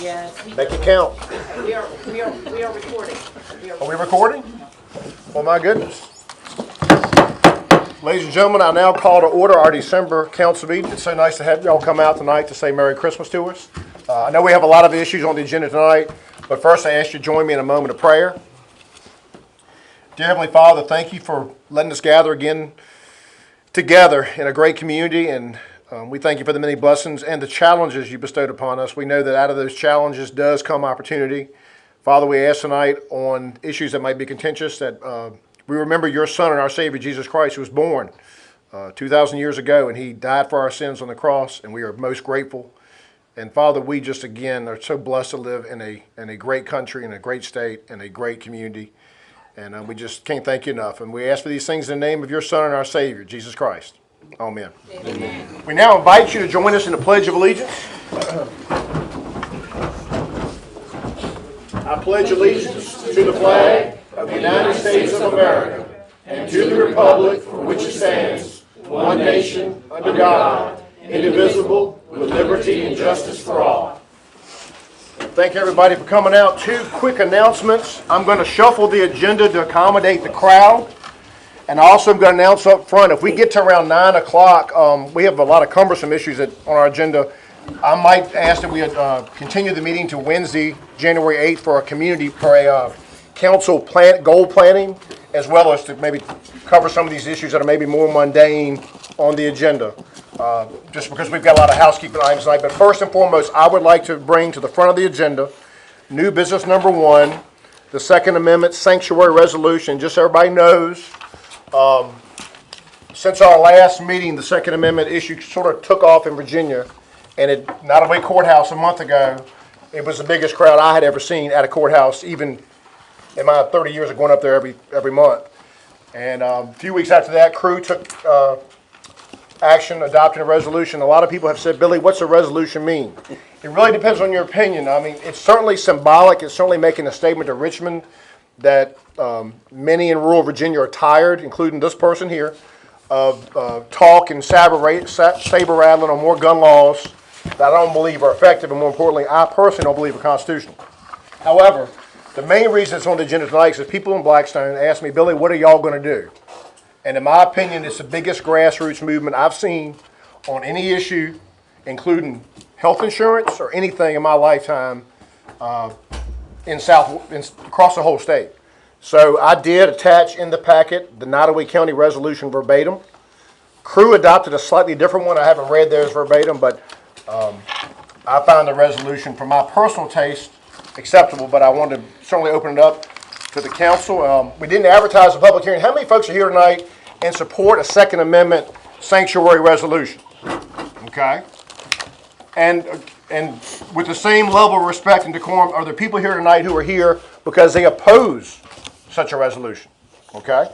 Yes. Make it count. We are recording. Are we recording? Oh my goodness. Ladies and gentlemen, I now call to order our December council meeting. It's so nice to have y'all come out tonight to say Merry Christmas to us. I know we have a lot of issues on the agenda tonight, but first I ask you to join me in a moment of prayer. Dear Heavenly Father, thank you for letting us gather again together in a great community, and we thank you for the many blessings and the challenges you bestowed upon us. We know that out of those challenges does come opportunity. Father, we ask tonight on issues that might be contentious that we remember your Son and our Savior, Jesus Christ, who was born 2,000 years ago, and he died for our sins on the cross, and we are most grateful. And Father, we just again are so blessed to live in a great country, in a great state, in a great community. And we just can't thank you enough. And we ask for these things in the name of your Son and our Savior, Jesus Christ. Amen. Amen. We now invite you to join us in the Pledge of Allegiance. I pledge allegiance to the flag of the United States of America and to the republic for which it stands, one nation, under God, indivisible, with liberty and justice for all. Thank you, everybody, for coming out. Two quick announcements. I'm going to shuffle the agenda to accommodate the crowd. And also, I'm going to announce up front, if we get to around 9 o'clock, we have a lot of cumbersome issues on our agenda. I might ask that we continue the meeting to Wednesday, January 8th, for a council goal planning, as well as to maybe cover some of these issues that are maybe more mundane on the agenda. Just because we've got a lot of housekeeping items tonight. But first and foremost, I would like to bring to the front of the agenda new business number 1, the Second Amendment Sanctuary Resolution. Just so everybody knows, since our last meeting, the Second Amendment issue sort of took off in Virginia, and at Nottoway Courthouse a month ago, it was the biggest crowd I had ever seen at a courthouse, even in my 30 years of going up there every month. And a few weeks after that, Crew took action, adopting a resolution. A lot of people have said, Billy, what's a resolution mean? It really depends on your opinion. I mean, it's certainly symbolic. It's certainly making a statement to Richmond that many in rural Virginia are tired, including this person here, of talk and saber rattling on more gun laws that I don't believe are effective, and more importantly, I personally don't believe are constitutional. However, the main reason it's on the agenda tonight is people in Blackstone asked me, Billy, what are y'all going to do? And in my opinion, it's the biggest grassroots movement I've seen on any issue, including health insurance or anything in my lifetime across the whole state. So I did attach in the packet the Nottoway County resolution verbatim. Crew adopted a slightly different one. I haven't read theirs verbatim, but I found the resolution, from my personal taste, acceptable, but I wanted to certainly open it up to the council. We didn't advertise a public hearing. How many folks are here tonight in support a Second Amendment sanctuary resolution? Okay. And with the same level of respect and decorum, are there people here tonight who are here because they oppose such a resolution? Okay.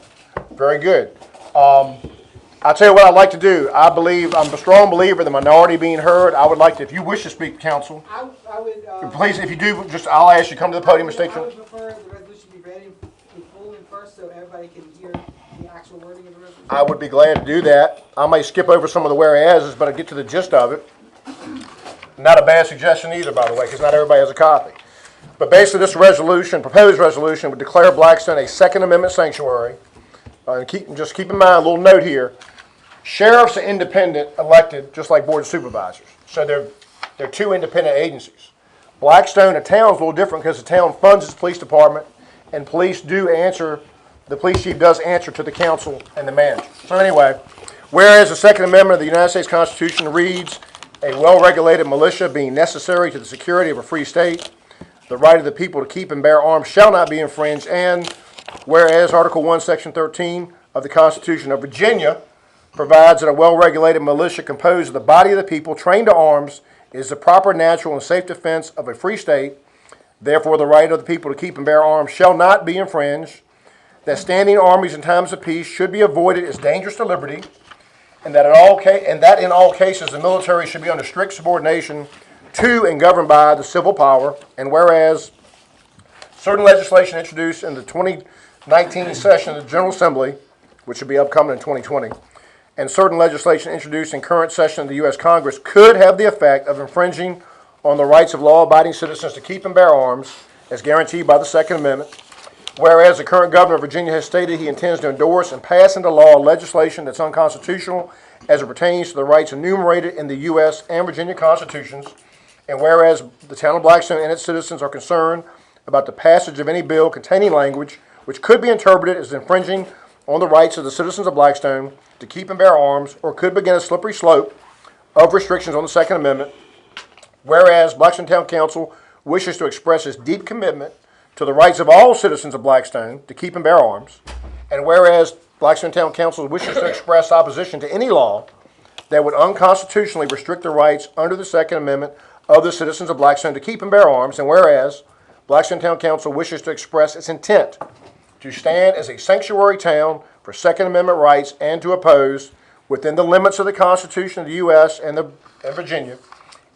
Very good. I'll tell you what I'd like to do. I'm a strong believer in the minority being heard. I would like to, if you wish to speak, council, I would. please, if you do, I'll ask you to come to the podium and state I your. would prefer the resolution be read in full and first, so everybody can hear the actual wording of the resolution. I would be glad to do that. I may skip over some of the whereases, but I'll get to the gist of it. Not a bad suggestion either, by the way, because not everybody has a copy. But basically, this proposed resolution, would declare Blackstone a Second Amendment sanctuary. Just keep in mind, a little note here. Sheriffs are independent, elected, just like Board of Supervisors. So they're two independent agencies. Blackstone, a town's a little different because the town funds its police department, and the police chief does answer to the council and the manager. So anyway, whereas the Second Amendment of the United States Constitution reads, a well-regulated militia being necessary to the security of a free state, the right of the people to keep and bear arms shall not be infringed, and whereas Article 1, Section 13 of the Constitution of Virginia provides that a well-regulated militia composed of the body of the people trained to arms is the proper, natural, and safe defense of a free state. Therefore, the right of the people to keep and bear arms shall not be infringed, that standing armies in times of peace should be avoided as dangerous to liberty, and that in all cases the military should be under strict subordination to and governed by the civil power, and whereas certain legislation introduced in the 2019 session of the General Assembly, which will be upcoming in 2020, and certain legislation introduced in current session of the U.S. Congress could have the effect of infringing on the rights of law-abiding citizens to keep and bear arms as guaranteed by the Second Amendment. Whereas the current governor of Virginia has stated he intends to endorse and pass into law legislation that's unconstitutional as it pertains to the rights enumerated in the U.S. and Virginia constitutions. And whereas the town of Blackstone and its citizens are concerned about the passage of any bill containing language which could be interpreted as infringing on the rights of the citizens of Blackstone to keep and bear arms, or could begin a slippery slope of restrictions on the Second Amendment. Whereas Blackstone Town Council wishes to express its deep commitment to the rights of all citizens of Blackstone to keep and bear arms. And whereas Blackstone Town Council wishes to express opposition to any law that would unconstitutionally restrict the rights under the Second Amendment of the citizens of Blackstone to keep and bear arms. And whereas Blackstone Town Council wishes to express its intent to stand as a sanctuary town for Second Amendment rights and to oppose, within the limits of the Constitution of the U.S. and Virginia,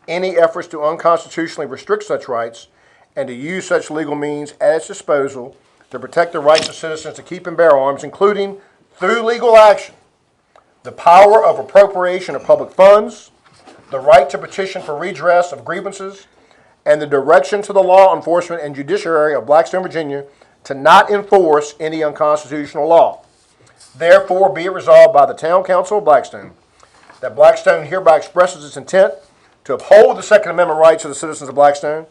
any efforts to unconstitutionally restrict such rights and to use such legal means at its disposal to protect the rights of citizens to keep and bear arms, including, through legal action, the power of appropriation of public funds, the right to petition for redress of grievances, and the direction to the law enforcement and judiciary of Blackstone, Virginia, to not enforce any unconstitutional law. Therefore, be it resolved by the Town Council of Blackstone that Blackstone hereby expresses its intent to uphold the Second Amendment rights of the citizens of Blackstone,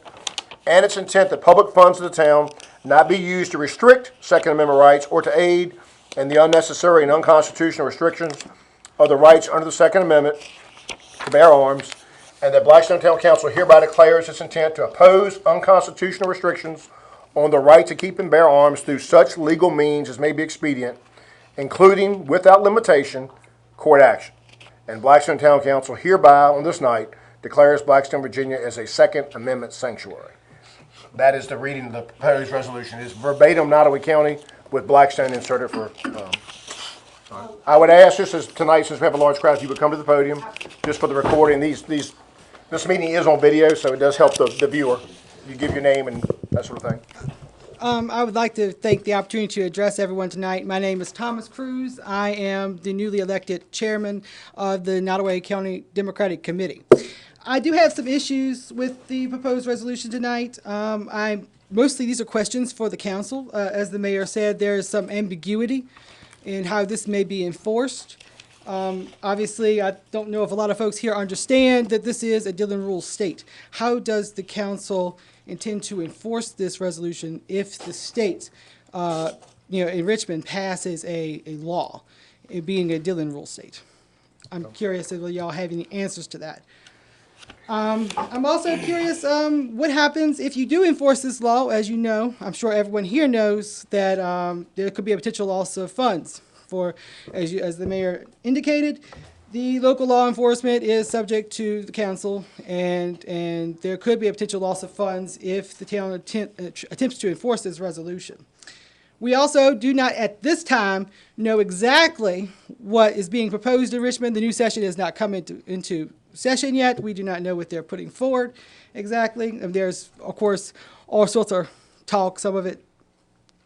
and its intent that public funds of the town not be used to restrict Second Amendment rights or to aid in the unnecessary and unconstitutional restrictions of the rights under the Second Amendment to bear arms, and that Blackstone Town Council hereby declares its intent to oppose unconstitutional restrictions on the right to keep and bear arms through such legal means as may be expedient, including, without limitation, court action. And Blackstone Town Council hereby, on this night, declares Blackstone, Virginia as a Second Amendment sanctuary. That is the reading of the proposed resolution. It's verbatim Nottaway County with Blackstone inserted for. I would ask, just as tonight, since we have a large crowd, if you would come to the podium, just for the recording. This meeting is on video, so it does help the viewer. You give your name and that sort of thing. I would like to thank the opportunity to address everyone tonight. My name is Thomas Cruz. I am the newly elected chairman of the Nottaway County Democratic Committee. I do have some issues with the proposed resolution tonight. Mostly these are questions for the council. As the mayor said, there is some ambiguity in how this may be enforced. Obviously, I don't know if a lot of folks here understand that this is a Dillon Rule state. How does the council intend to enforce this resolution if the state, in Richmond, passes a law, it being a Dillon Rule state? I'm curious if y'all have any answers to that. I'm also curious what happens if you do enforce this law. As you know, I'm sure everyone here knows that there could be a potential loss of funds. For, as the mayor indicated, the local law enforcement is subject to the council, and there could be a potential loss of funds if the town attempts to enforce this resolution. We also do not, at this time, know exactly what is being proposed in Richmond. The new session has not come into session yet. We do not know what they're putting forward exactly. And there's, of course, all sorts of talk, some of it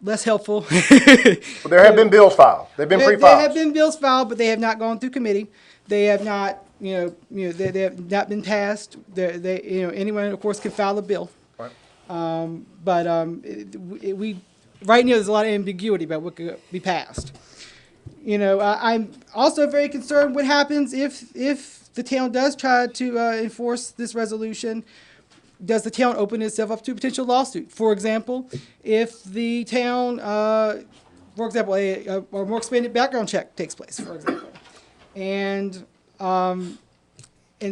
less helpful. Well, there have been bills filed. They've been pre-filed. There have been bills filed, but they have not gone through committee. They have not, they have not been passed. Anyone, of course, can file a bill. Right. Right now, there's a lot of ambiguity about what could be passed. I'm also very concerned what happens if the town does try to enforce this resolution. Does the town open itself up to a potential lawsuit? For example, if the town, a more expanded background check takes place, for example, and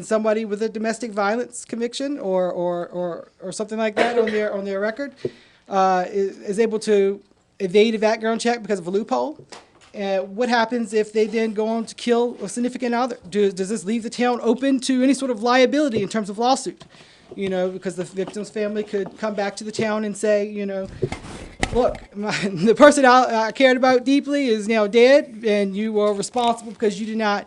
somebody with a domestic violence conviction or something like that on their record is able to evade a background check because of a loophole. What happens if they then go on to kill a significant other? Does this leave the town open to any sort of liability in terms of lawsuit? Because the victim's family could come back to the town and say, look, the person I cared about deeply is now dead, and you are responsible because you did not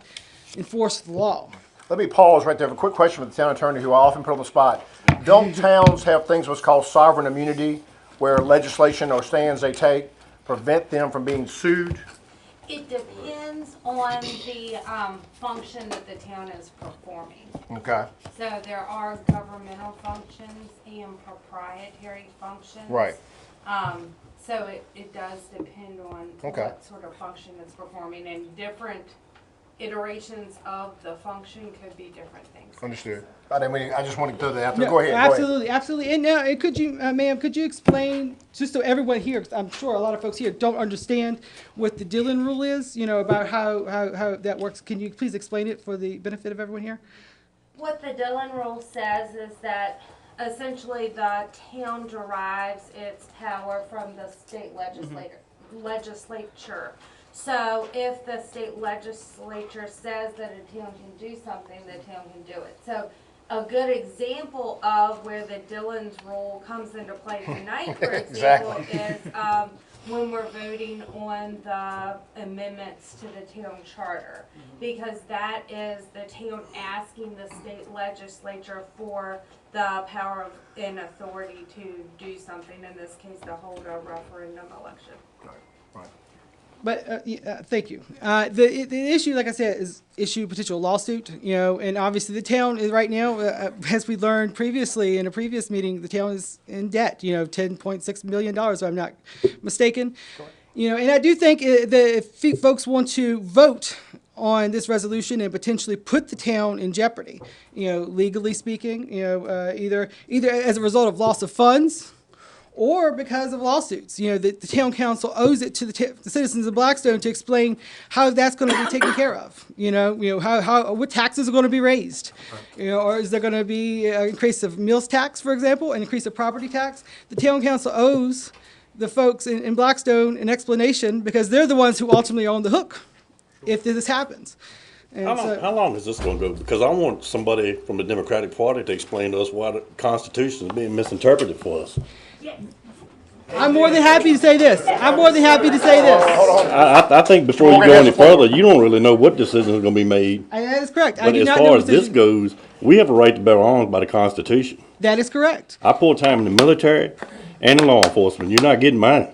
enforce the law. Let me pause right there. I have a quick question for the town attorney, who I often put on the spot. Don't towns have things what's called sovereign immunity, where legislation or stands they take prevent them from being sued It depends on the function that the town is performing. Okay. So there are governmental functions and proprietary functions. Right. So it does depend on Okay. what sort of function it's performing, and different iterations of the function could be different things. Understood. I just wanted to throw that out there. No, Go ahead. absolutely, absolutely. And now, could you, ma'am, could you explain, just so everyone here, 'cause I'm sure a lot of folks here don't understand what the Dillon rule is, you know, about how that works. Can you please explain it for the benefit of everyone here? What the Dillon rule says is that essentially the town derives its power from the state legislature. So if the state legislature says that a town can do something, the town can do it. So a good example of where the Dillon's rule comes into play tonight, for example, Exactly. is when we're voting on the amendments to the town charter. Because that is the town asking the state legislature for the power and authority to do something, in this case, to hold a referendum election. Right. But thank you. The issue, like I said, is issue potential lawsuit. You know, and obviously the town is right now, as we learned previously in a previous meeting, the town is in debt. You know, $10.6 million, if I'm not mistaken. You know, and I do think that if folks want to vote on this resolution and potentially put the town in jeopardy, you know, legally speaking, you know, either as a result of loss of funds, or because of lawsuits. You know, the town council owes it to the citizens of Blackstone to explain how that's going to be taken care of. You know how what taxes are going to be raised. You know, or is there going to be an increase of meals tax, for example, an increase of property tax? The town council owes the folks in Blackstone an explanation, because they're the ones who ultimately are on the hook if this happens. And How long is this gonna go? Because I want somebody from the Democratic Party to explain to us why the Constitution is being misinterpreted for us. I'm more than happy to say this. I think before you go any further, you don't really know what decision is gonna be made. And that is correct. I But do as not far know as this goes, we have a right to bear arms by the Constitution. That is correct. I pulled time in the military and in law enforcement. You're not getting mine.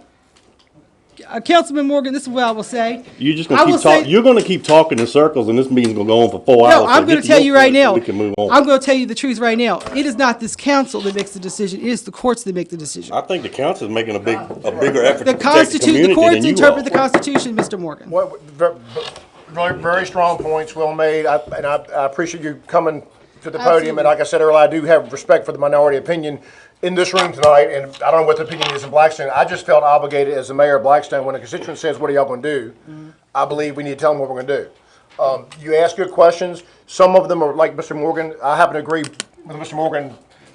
Councilman Morgan, this is what I will say. You're just I gonna will keep talking. say- You're gonna keep talking in circles, and this meeting's gonna go on for 4 hours. No, I'm So going get to tell your you right point now. so we can move on. I'm going to tell you the truth right now. It is not this council that makes the decision. It is the courts that make the decision. I think the council is making a bigger effort The to protect the community the courts than you interpret are. the Constitution, Mr. Morgan. Very, very strong points, well made. I appreciate you coming to the podium. And like I said earlier, I do have respect for the minority opinion in this room tonight. And I don't know what the opinion is in Blackstone. I just felt obligated as the mayor of Blackstone, when a constituent says, "What are y'all going to do?" I believe we need to tell them what we're going to do. You ask good questions. Some of them are like Mr. Morgan. I happen to agree with Mr. Morgan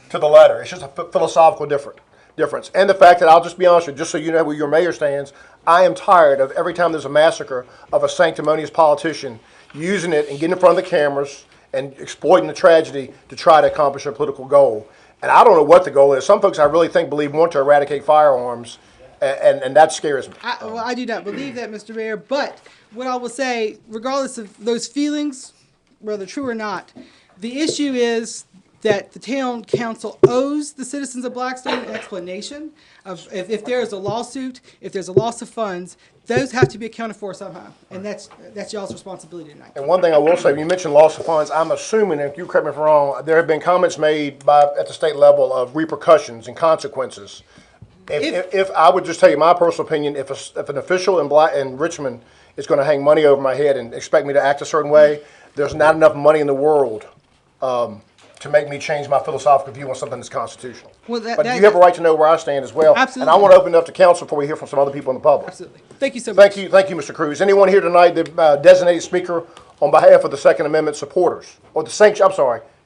to the letter. It's just a philosophical difference. And the fact that, I'll just be honest with you, just so you know where your mayor stands, I am tired of every time there's a massacre of a sanctimonious politician using it and getting in front of the cameras and exploiting the tragedy to try to accomplish a political goal. And I don't know what the goal is. Some folks I really believe want to eradicate firearms, and that scares me. I do not believe that, Mr. Mayor. But what I will say, regardless of those feelings, whether true or not, the issue is that the town council owes the citizens of Blackstone an explanation of if there is a lawsuit, if there's a loss of funds, those have to be accounted for somehow. And that's y'all's responsibility tonight. And one thing I will say, when you mentioned loss of funds, I'm assuming, if you correct me if I'm wrong, there have been comments made at the state level of repercussions and consequences. If I would just tell you my personal opinion, if an official in Richmond is going to hang money over my head and expect me to act a certain way, there's not enough money in the world to make me change my philosophical view on something that's constitutional. Well, But you have a right to know where I stand as well. Absolutely. And I want to open it up to council before we hear from some other people in the public. Absolutely. Thank you so much. Thank you, Mr. Cruz. Anyone here tonight that designated speaker on behalf of the Second Amendment supporters, or the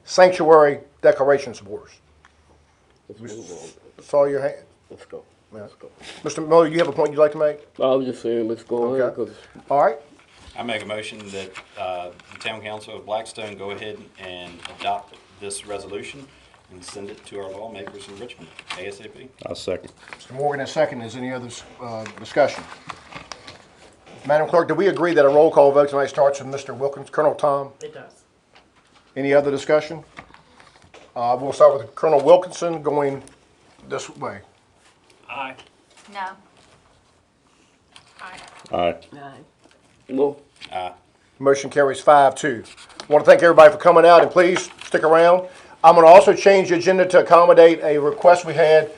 Sanctuary Declaration supporters? Saw your hand. Let's go. Let's go. Mr. Miller, you have a point you'd like to make? I was just saying, let's go ahead, Okay. 'cause All right. I make a motion that the town council of Blackstone go ahead and adopt this resolution and send it to our lawmakers in Richmond ASAP. I'll second. Mr. Morgan has second. Is any other discussion? Madam Clerk, do we agree that a roll call vote tonight starts with Mr. Wilkins, Colonel Tom? It does. Any other discussion? We'll start with Colonel Wilkinson going this way. Aye. No. Aye. No. Motion carries 5-2. Want to thank everybody for coming out, and please stick around. I'm going to also change the agenda to accommodate a request we had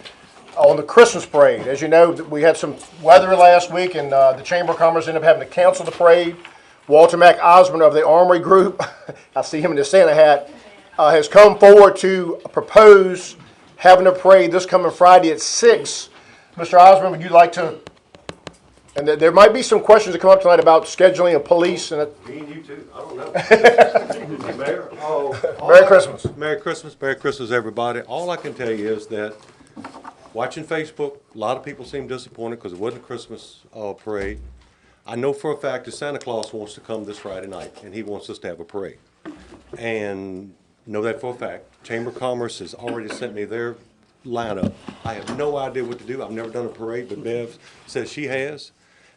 on the Christmas parade. As you know, we had some weather last week, and the Chamber of Commerce ended up having to cancel the parade. Walter Mack Osborne of the Armory Group, I see him in his Santa hat, has come forward to propose having a parade this coming Friday at 6. Mr. Osborne, would you like to? And there might be some questions that come up tonight about scheduling of police and Me and you too. I don't know. Mayor, Merry Christmas. Merry Christmas. Merry Christmas, everybody. All I can tell you is that watching Facebook, a lot of people seem disappointed because it wasn't a Christmas parade. I know for a fact that Santa Claus wants to come this Friday night, and he wants us to have a parade. And know that for a fact. Chamber of Commerce has already sent me their lineup. I have no idea what to do. I've never done a parade, but Bev says she has.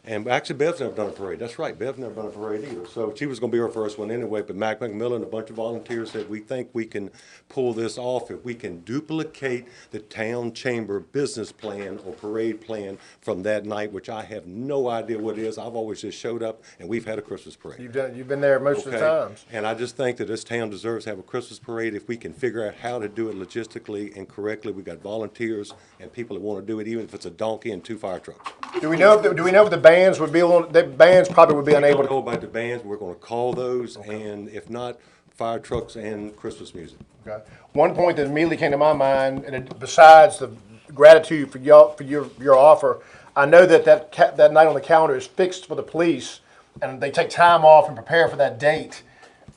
And actually, Bev's never done a parade. That's right, Bev's never done a parade either. So she was going to be our first one anyway, but Mac McMillan and a bunch of volunteers said, we think we can pull this off if we can duplicate the town chamber business plan or parade plan from that night, which I have no idea what it is. I've always just showed up, and we've had a Christmas parade. You've been there most of the times. And I just think that this town deserves to have a Christmas parade if we can figure out how to do it logistically and correctly. We got volunteers and people that want to do it, even if it's a donkey and 2 fire trucks. Do we know if the bands would be able? The bands probably would be unable We don't know to. about the bands. We're going to call those, and if not, fire trucks and Christmas music. Okay. One point that immediately came to my mind, besides the gratitude for y'all for your offer, I know that night on the calendar is fixed for the police, and they take time off and prepare for that date.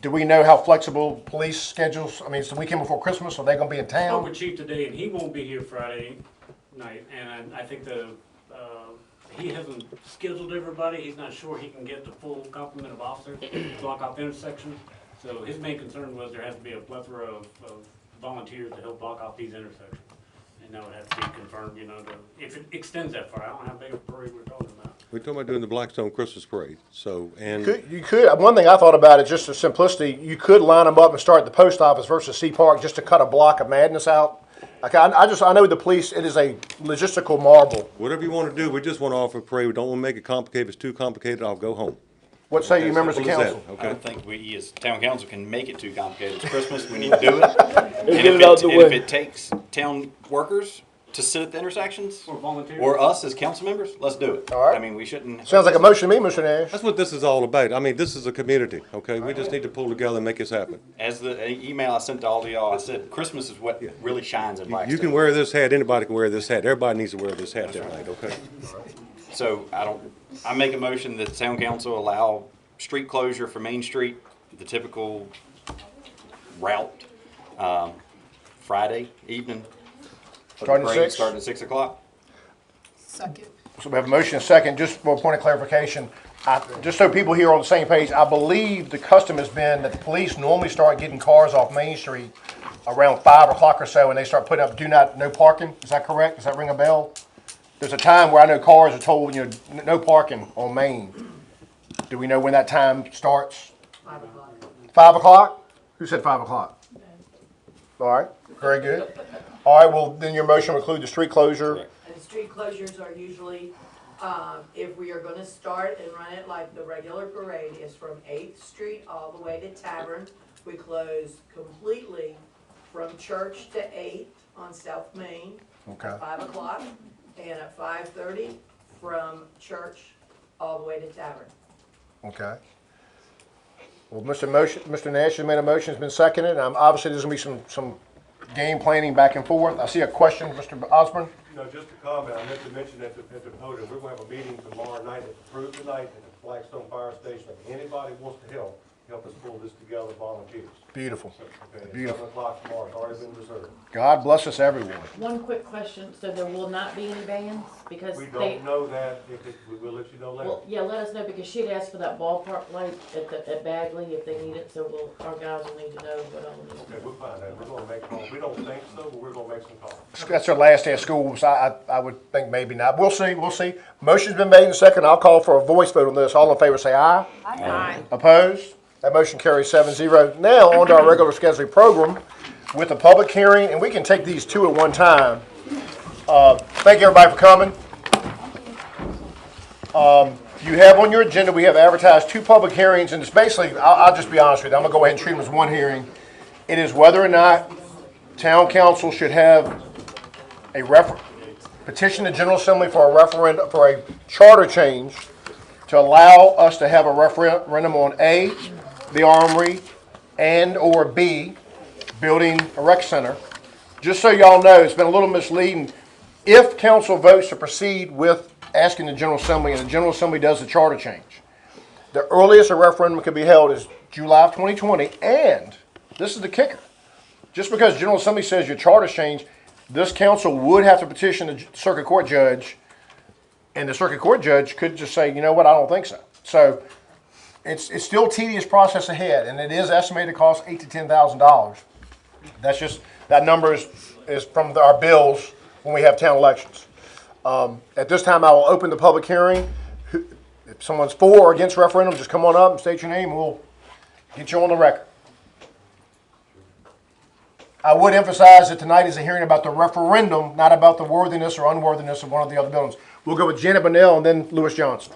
Do we know how flexible police schedules? I mean, it's the weekend before Christmas. Are they going to be in I spoke town? with Chief today, and he won't be here Friday night, and I think he hasn't scheduled everybody. He's not sure he can get the full complement of officers to block off intersections. So his main concern was there has to be a plethora of volunteers to help block off these intersections. And that would have to be confirmed, if it extends that far. I don't know how big a parade we're talking about. We're talking about doing the Blackstone Christmas parade. So, and You could. One thing I thought about is just the simplicity. You could line them up and start at the post office versus Sea Park just to cut a block of madness out. Like I know the police. It is a logistical marvel. whatever you want to do, we just want to offer a parade. We don't want to make it complicated. If it's too complicated, I'll go home. What say you, members of Simple as council? that, I okay? don't think we, as town council, can make it too complicated. It's Christmas, we need to do it. And Get it out the and if way. it takes town workers to sit at the intersections, Or volunteers. or us as council members, let's do it. All right. I mean, we shouldn't. Sounds like a motion to me, Mr. Nash. That's what this is all about. I mean, this is a community, okay? We just need to pull together and make this happen. As the email I sent to all of y'all, I said, Christmas is what really shines in Blackstone. You can wear this hat, anybody can wear this hat. Everybody needs to wear this hat that night, okay? So I make a motion that the town council allow street closure for Main Street, the typical route, Friday evening. for the Starting at parade, 6? Starting at 6 o'clock. Second. So we have a motion and a second. Just for a point of clarification, just so people here are on the same page, I believe the custom has been that the police normally start getting cars off Main Street around 5 o'clock or so, and they start putting up no parking. Is that correct? Does that ring a bell? There's a time where I know cars are told, no parking on Main. Do we know when that time starts? 5 o'clock. 5 o'clock? Who said 5 o'clock? All right, very good. All right, well, then your motion will include the street closure. Correct. And the street closures are usually, if we are gonna start and run it like the regular parade, is from 8th Street all the way to Tavern. We close completely from Church to 8th on South Main Okay. at 5 o'clock. And at 5:30 from Church all the way to Tavern. Okay. Well, Mr. Nash has made a motion, it's been seconded, and obviously there's gonna be some game planning back and forth. I see a question, Mr. Osborne? Just a comment, I meant to mention at the podium, we're going to have a meeting tomorrow night at the Prove tonight at the Blackstone Fire Station. If anybody wants to help us pull this together, volunteers. Beautiful. Okay, at Beautiful. 7 o'clock tomorrow, it's already been reserved. God bless us, everyone. One quick question, so there will not be any bands, because We they, don't know that, we will let you know later. well, yeah, let us know, because she'd asked for that ballpark light at Bagley if they need it, so our guys will need to know what all it is. Okay, we'll find out, we're going to make calls, we don't think so, but we're going to make some calls. That's our last day of school, so I would think maybe not. We'll see. Motion's been made and seconded. I'll call for a voice vote on this. All in favor say aye. Aye. Opposed? That motion carries 7-0. Now, on to our regular scheduling program with a public hearing, and we can take these two at one time. Thank everybody for coming. You have on your agenda, we have advertised 2 public hearings, and it's basically, I'll just be honest with you, I'm gonna go ahead and treat them as one hearing. It is whether or not town council should have a petition the General Assembly for a referendum, for a charter change to allow us to have a referendum on A, the Armory, and or B, building a rec center. Just so y'all know, it's been a little misleading. If council votes to proceed with asking the General Assembly and the General Assembly does the charter change, the earliest a referendum could be held is July of 2020, and this is the kicker. Just because General Assembly says your charter's changed, this council would have to petition the circuit court judge, and the circuit court judge could just say, you know what, I don't think so. So it's still a tedious process ahead, and it is estimated to cost $8,000 to $10,000. That's just, that number is from our bills when we have town elections. At this time, I will open the public hearing. If someone's for or against referendum, just come on up and state your name, and we'll get you on the record. I would emphasize that tonight is a hearing about the referendum, not about the worthiness or unworthiness of one of the other buildings. We'll go with Janet Bonnell and then Lewis Johnson.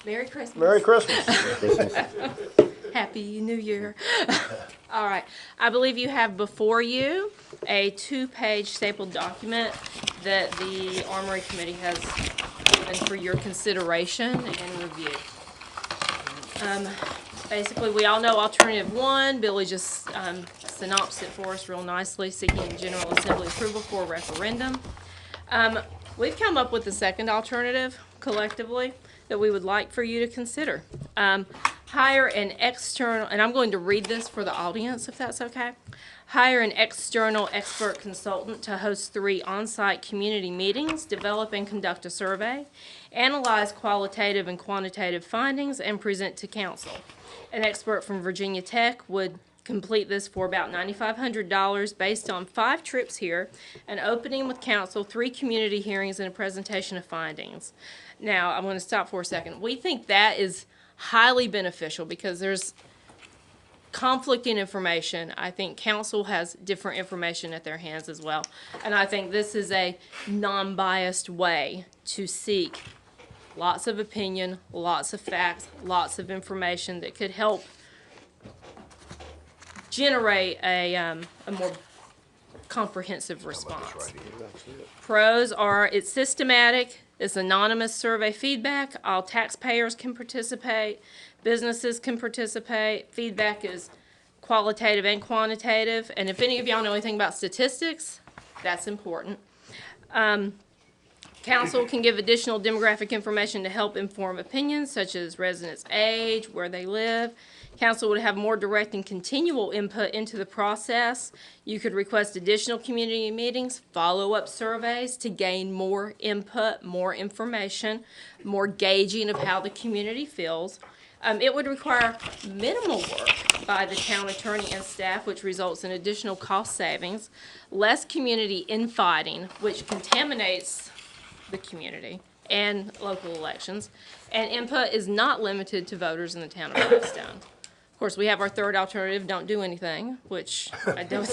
Merry Christmas. Merry Christmas. Happy New Year. All right. I believe you have before you a 2-page stapled document that the Armory Committee has given for your consideration and review. Basically, we all know Alternative 1. Billy just synopsed it for us real nicely, seeking General Assembly approval for a referendum. We've come up with the second alternative collectively that we would like for you to consider. Hire an external, and I'm going to read this for the audience if that's okay. Hire an external expert consultant to host 3 on-site community meetings, develop and conduct a survey, analyze qualitative and quantitative findings, and present to council. An expert from Virginia Tech would complete this for about $9,500 based on 5 trips here, an opening with council, 3 community hearings, and a presentation of findings. Now, I'm going to stop for a second. We think that is highly beneficial because there's conflicting information. I think council has different information at their hands as well. And I think this is a non-biased way to seek lots of opinion, lots of facts, lots of information that could help generate a more comprehensive response. Pros are it's systematic, it's anonymous survey feedback, all taxpayers can participate, businesses can participate, feedback is qualitative and quantitative, and if any of y'all know anything about statistics, that's important. Council can give additional demographic information to help inform opinions, such as residents' age, where they live. Council would have more direct and continual input into the process. You could request additional community meetings, follow-up surveys to gain more input, more information, more gauging of how the community feels. It would require minimal work by the town attorney and staff, which results in additional cost savings, less community infighting, which contaminates the community and local elections, and input is not limited to voters in the town of Blackstone. Of course, we have our third alternative, don't do anything, which I don't.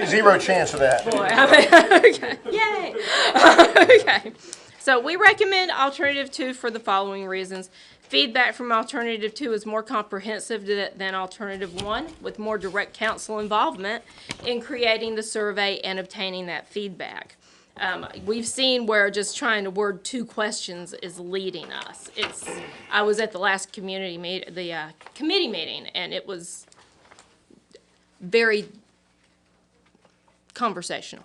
Zero chance of that. Boy, I mean, okay, yay. Okay, so we recommend Alternative 2 for the following reasons. Feedback from Alternative 2 is more comprehensive than Alternative 1, with more direct council involvement in creating the survey and obtaining that feedback. We've seen where just trying to word 2 questions is leading us. I was at the last committee meeting, and it was very conversational.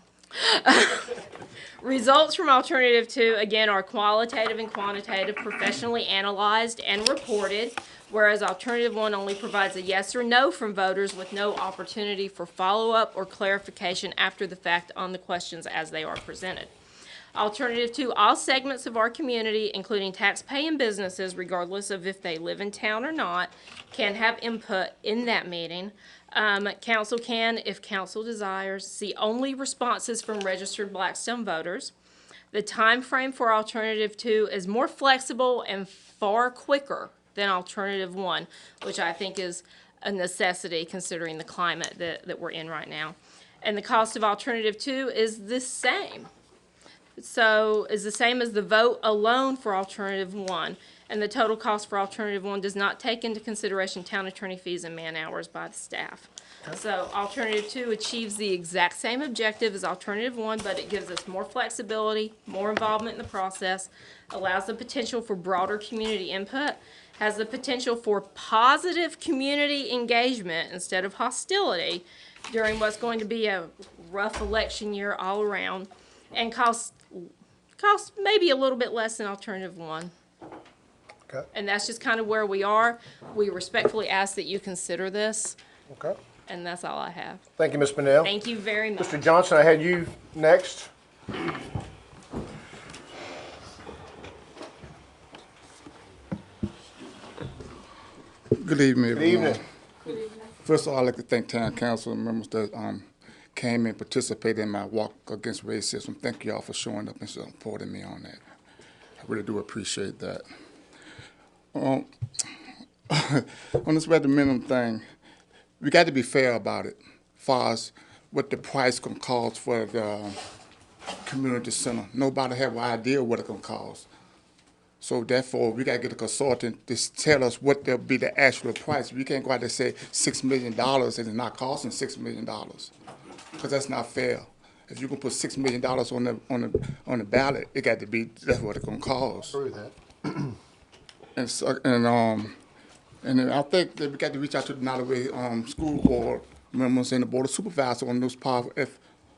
Results from Alternative 2, again, are qualitative and quantitative, professionally analyzed and reported, whereas Alternative 1 only provides a yes or no from voters with no opportunity for follow-up or clarification after the fact on the questions as they are presented. Alternative 2, all segments of our community, including taxpaying businesses, regardless of if they live in town or not, can have input in that meeting. Council can, if council desires, see only responses from registered Blackstone voters. The time frame for Alternative 2 is more flexible and far quicker than alternative one, which I think is a necessity considering the climate that we're in right now. And the cost of alternative two is the same. So is the same as the vote alone for alternative one. And the total cost for alternative one does not take into consideration town attorney fees and man hours by the staff. So alternative two achieves the exact same objective as alternative one, but it gives us more flexibility, more involvement in the process, allows the potential for broader community input, has the potential for positive community engagement instead of hostility during what's going to be a rough election year all around, and costs maybe a little bit less than alternative one. Okay. And that's just kind of where we are. We respectfully ask that you consider this, Okay. and that's all I have. Thank you, Ms. Bennell. Thank you very much. Mr. Johnson, I had you next. Good evening, Good everyone. evening. First of all, I'd like to thank town council members that came and participated in my walk against racism. Thank you all for showing up and supporting me on that. I really do appreciate that. On this red minimum thing, we got to be fair about it, as far as what the price gonna cost for the community center. Nobody have an idea what it's gonna cost. So therefore, we gotta get a consultant to tell us what will be the actual price. We can't go out there and say $6 million and it's not costing $6 million, because that's not fair. If you can put $6 million on the ballot, it got to be, that's what it's gonna cost. Agree with that. And then I think that we got to reach out to the Nottaway school board members and the board of supervisors on those power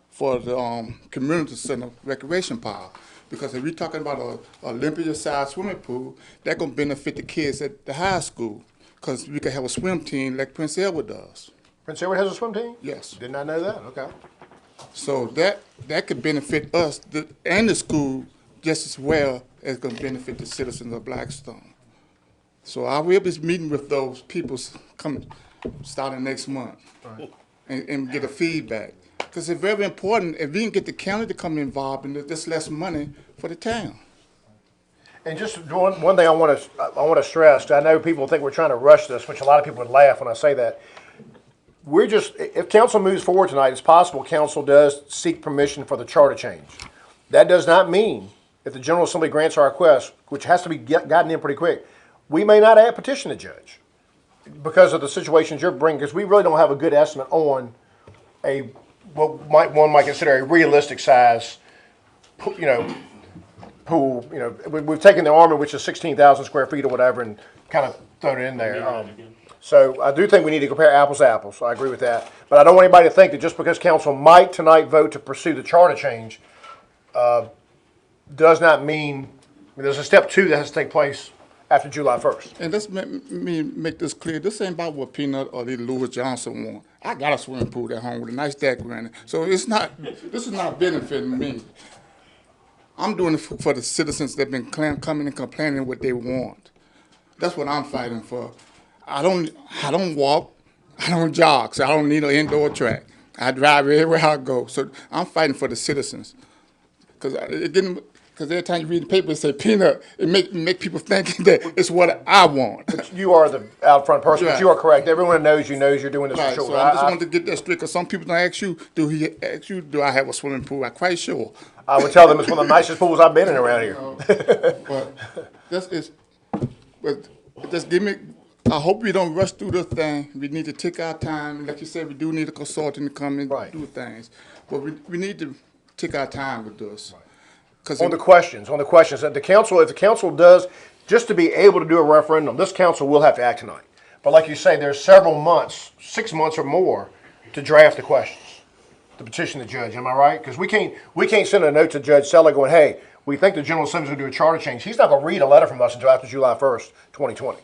for the community center recreation power. Because if we're talking about a Olympia-sized swimming pool, that's gonna benefit the kids at the high school. Because we could have a swim team like Prince Edward does. Prince Edward has a swim team? Yes. Did not know that. Okay. So that could benefit us and the school just as well as gonna benefit the citizens of Blackstone. So I will be meeting with those people starting next month and get a feedback. Because it's very important, if we can get the county to come involved, and there's less money for the town. And just one thing I want to stress, I know people think we're trying to rush this, which a lot of people would laugh when I say that. We're just, if council moves forward tonight, it's possible council does seek permission for the charter change. That does not mean, if the General Assembly grants our request, which has to be gotten in pretty quick, we may not add petition to judge because of the situations you're bringing, because we really don't have a good estimate on what one might consider a realistic size, pool. We've taken the Army, which is 16,000 square feet or whatever, and kind of thrown it in there. So I do think we need to compare apples to apples. So I agree with that. But I don't want anybody to think that just because council might tonight vote to pursue the charter change does not mean there's a step two that has to take place after July 1st. And let's make this clear. This ain't about what Peanut or little Louis Johnson want. I got a swimming pool at home with a nice deck around it. So this is not benefiting me. I'm doing it for the citizens that have been coming and complaining what they want. That's what I'm fighting for. I don't walk, I don't jog, so I don't need an indoor track. I drive everywhere I go. So I'm fighting for the citizens. Because every time you read the paper, it say Peanut, it make people think that it's what I want. But you are the out front person, Right. but you are correct. Everyone knows you're doing this Right, for sure. so I just wanted to get that straight, because some people don't ask you, do I have a swimming pool? I'm quite sure. I would tell them it's one of the nicest pools I've been in around here. But just give me, I hope we don't rush through this thing. We need to take our time. Like you said, we do need a consultant to come and do things. But we need to take our time with this. On the questions, that the council, if the council does, just to be able to do a referendum, this council will have to act tonight. But like you say, there's several months, 6 months or more, to draft the questions, to petition the judge. Am I right? Because we can't send a note to Judge Seller going, hey, we think the General Assembly's going to do a charter change. He's not going to read a letter from us until after July 1st, 2020,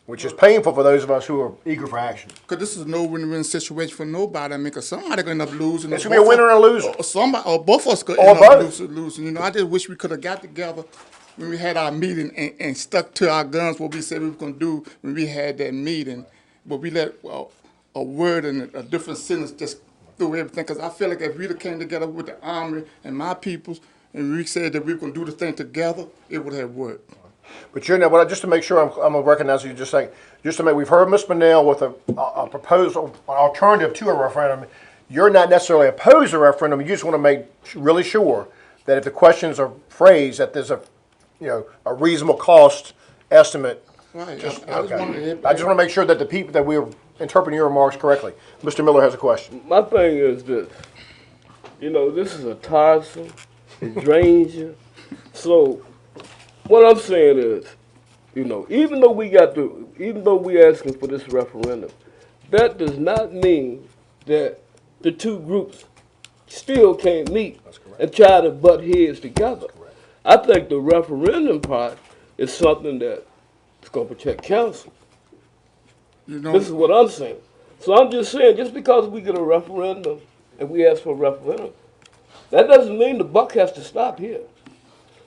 which is painful for those of us who are eager for action. Because this is a no win-win situation for nobody. I mean, because somebody going to end up losing. It's going to be a winner and a loser. Or both of us could Or end up both. losing. You know, I just wish we could have got together when we had our meeting and stuck to our guns, what we said we were going to do when we had that meeting. But we let a word and a different sentence just through everything. Because I feel like if we came together with the Army and my peoples, and we said that we were going to do the thing together, it would have worked. But you're now, just to make sure I'm gonna recognize you, just to make, we've heard Ms. Manel with a proposal, an alternative to a referendum. You're not necessarily opposed to a referendum, you just wanna make really sure that if the questions are phrased, that there's a reasonable cost estimate. Right. Just, I just okay. wanted I just wanna make sure that the people, that we're interpreting your remarks correctly. Mr. Miller has a question. My thing is this, this is a tiresome, it drains you. So, what I'm saying is, even though we asking for this referendum, that does not mean that the two groups still can't meet and try to butt heads together. I think the referendum part is something that's gonna protect council. This is what I'm saying. So I'm just saying, just because we get a referendum and we ask for a referendum, that doesn't mean the buck has to stop here.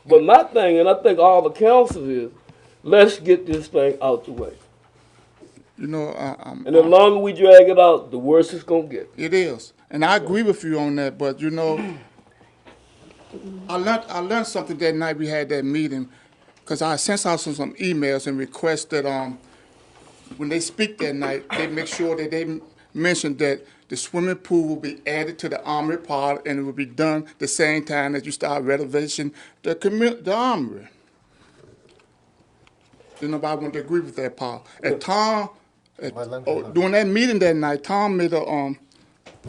But my thing, and I think all the council is, let's get this thing out the way. And the longer we drag it out, the worse it's gonna get. It is, and I agree with you on that. But I learned something that night we had that meeting, because I sent out some emails and requested when they speak that night, they make sure that they mention that the swimming pool will be added to the armory part, and it will be done the same time as you start renovation the armory. Nobody want to agree with that part. And Tom, during that meeting that night, Tom made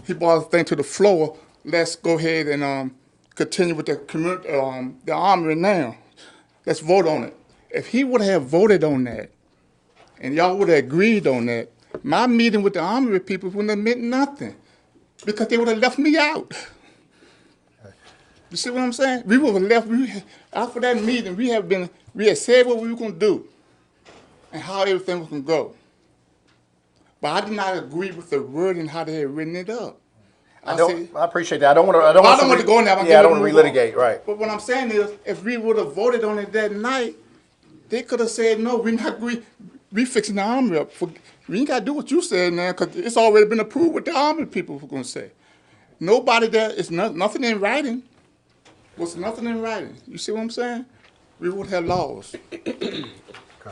he brought a thing to the floor. Let's go ahead and continue with the armory now. Let's vote on it. If he would have voted on that, and y'all would have agreed on that, my meeting with the armory people wouldn't have meant nothing, because they would have left me out. You see what I'm saying? We would have left. After that meeting, we had said what we were going to do and how everything was going to go. But I did not agree with the wording, how they had written it up. I appreciate that. I don't want to go in there. I don't want to relitigate, right? But what I'm saying is, if we would have voted on it that night, they could have said, no, we're not agree. We fixing the armory up. We ain't got to do what you said now, because it's already been approved what the army people were going to say. Nobody there, it's nothing in writing. Was nothing in writing. You see what I'm saying? We would have laws.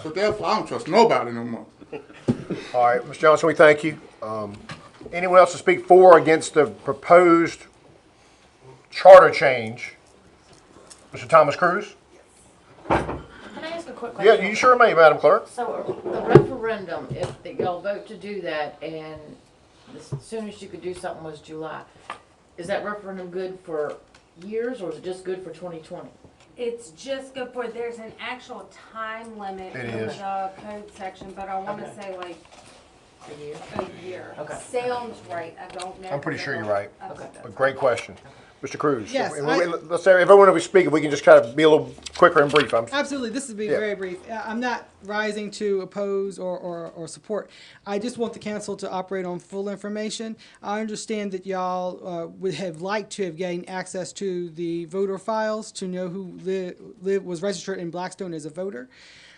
So therefore, I don't trust nobody no more. All right, Ms. Johnson, we thank you. Anyone else to speak for or against the proposed charter change? Mr. Thomas Cruz? Can I ask a quick question? Yeah, you sure may, Madam Clerk. So the referendum, if y'all vote to do that, and the soonest you could do something was July, is that referendum good for years, or is it just good for 2020? It's just good for, there's an actual time limit It in is. the code section, but I wanna say like a year. Okay. Sounds right, I don't know. I'm pretty sure you're right. Okay. But great question. Mr. Cruz? Yes, Let's say, everyone will be speaking, we can just kind of be a little quicker and brief. Absolutely, this will be Yeah. very brief. I'm not rising to oppose or support. I just want the council to operate on full information. I understand that y'all would have liked to have gained access to the voter files to know who was registered in Blackstone as a voter.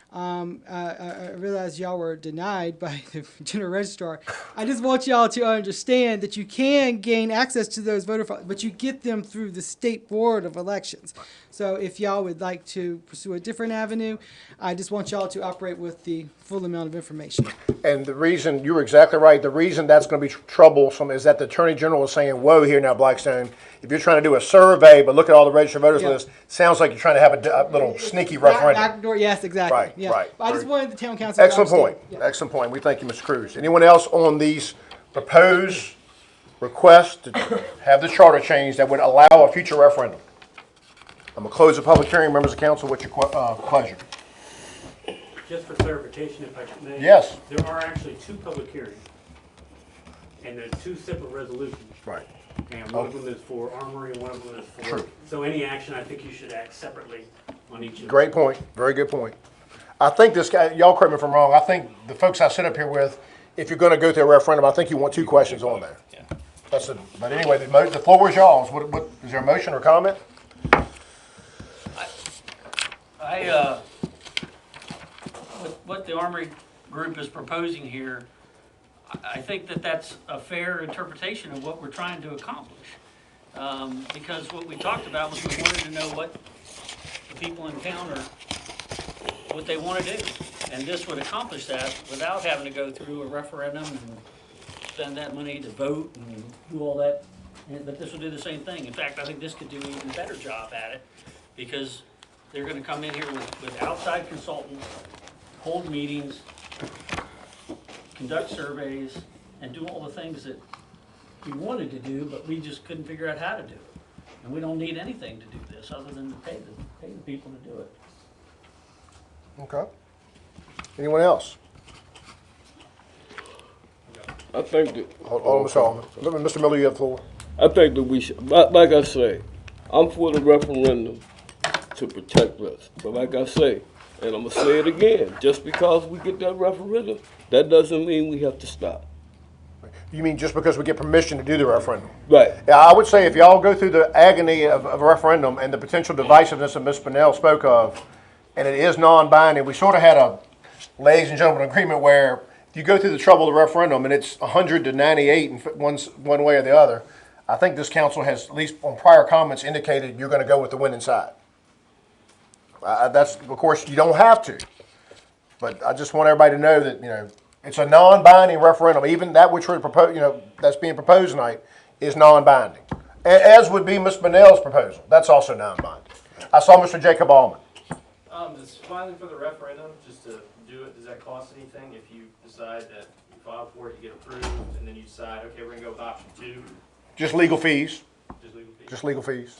I realize y'all were denied by the general registrar. I just want y'all to understand that you can gain access to those voter files, but you get them through the State Board of Elections. So if y'all would like to pursue a different avenue, I just want y'all to operate with the full amount of information. And the reason, you were exactly right, the reason that's going to be troublesome is that the Attorney General is saying, whoa, here now, Blackstone, if you're trying to do a survey but look at all the registered voters Yeah. list, sounds like you're trying to have a little sneaky referendum. Backdoor, yes, exactly. Right, Yeah. right. But I just wanted the town council to Excellent point. understand. Yeah. Excellent point. We thank you, Mr. Cruz. Anyone else on these proposed requests to have the charter change that would allow a future referendum? I'm going to close the public hearing. Members of council, what's your pleasure? Just for clarification, if I may. Yes. There are actually two public hearings, and they're two separate resolutions. Right. And one of them is for Armory and one of them is for. True. So any action, I think you should act separately on each of them. Great point. Very good point. I think this guy, y'all correct me if I'm wrong, I think the folks I sit up here with, if you're going to go through a referendum, I think you want two questions on there. Yeah. But anyway, the floor is y'all's. What, is there a motion or comment? What the Armory Group is proposing here, I think that that's a fair interpretation of what we're trying to accomplish. Because what we talked about was we wanted to know what the people in town are what they want to do. And this would accomplish that without having to go through a referendum and spend that money to vote and do all that. But this will do the same thing. In fact, I think this could do an even better job at it, because they're gonna come in here with outside consultants, hold meetings, conduct surveys, and do all the things that we wanted to do, but we just couldn't figure out how to do it. And we don't need anything to do this, other than to pay the people to do it. Okay. Anyone else? I think that. Hold on, Mr. Alderman. Mr. Miller, you have the floor. I think that we should, like I say, I'm for the referendum to protect us. But like I say, and I'm gonna say it again, just because we get that referendum, that doesn't mean we have to stop. You mean just because we get permission to do the referendum? Right. Yeah, I would say if y'all go through the agony of a referendum and the potential divisiveness that Ms. Spinell spoke of, and it is non-binding, we sort of had a, ladies and gentlemen, agreement where if you go through the trouble of the referendum and it's 100 to 98 in one way or the other, I think this council has, at least on prior comments, indicated you're going to go with the winning side. That's, of course, you don't have to, but I just want everybody to know that, you know, it's a non-binding referendum. Even that which we're that's being proposed tonight is non-binding, as would be Ms. Spinell's proposal. That's also non-binding. I saw Mr. Jacob Allman. Does filing for the referendum, just to do it, does that cost anything if you decide that you file for it, you get approved, and then you decide, okay, we're gonna go with option 2? Just legal fees. Just legal fees? Just legal fees.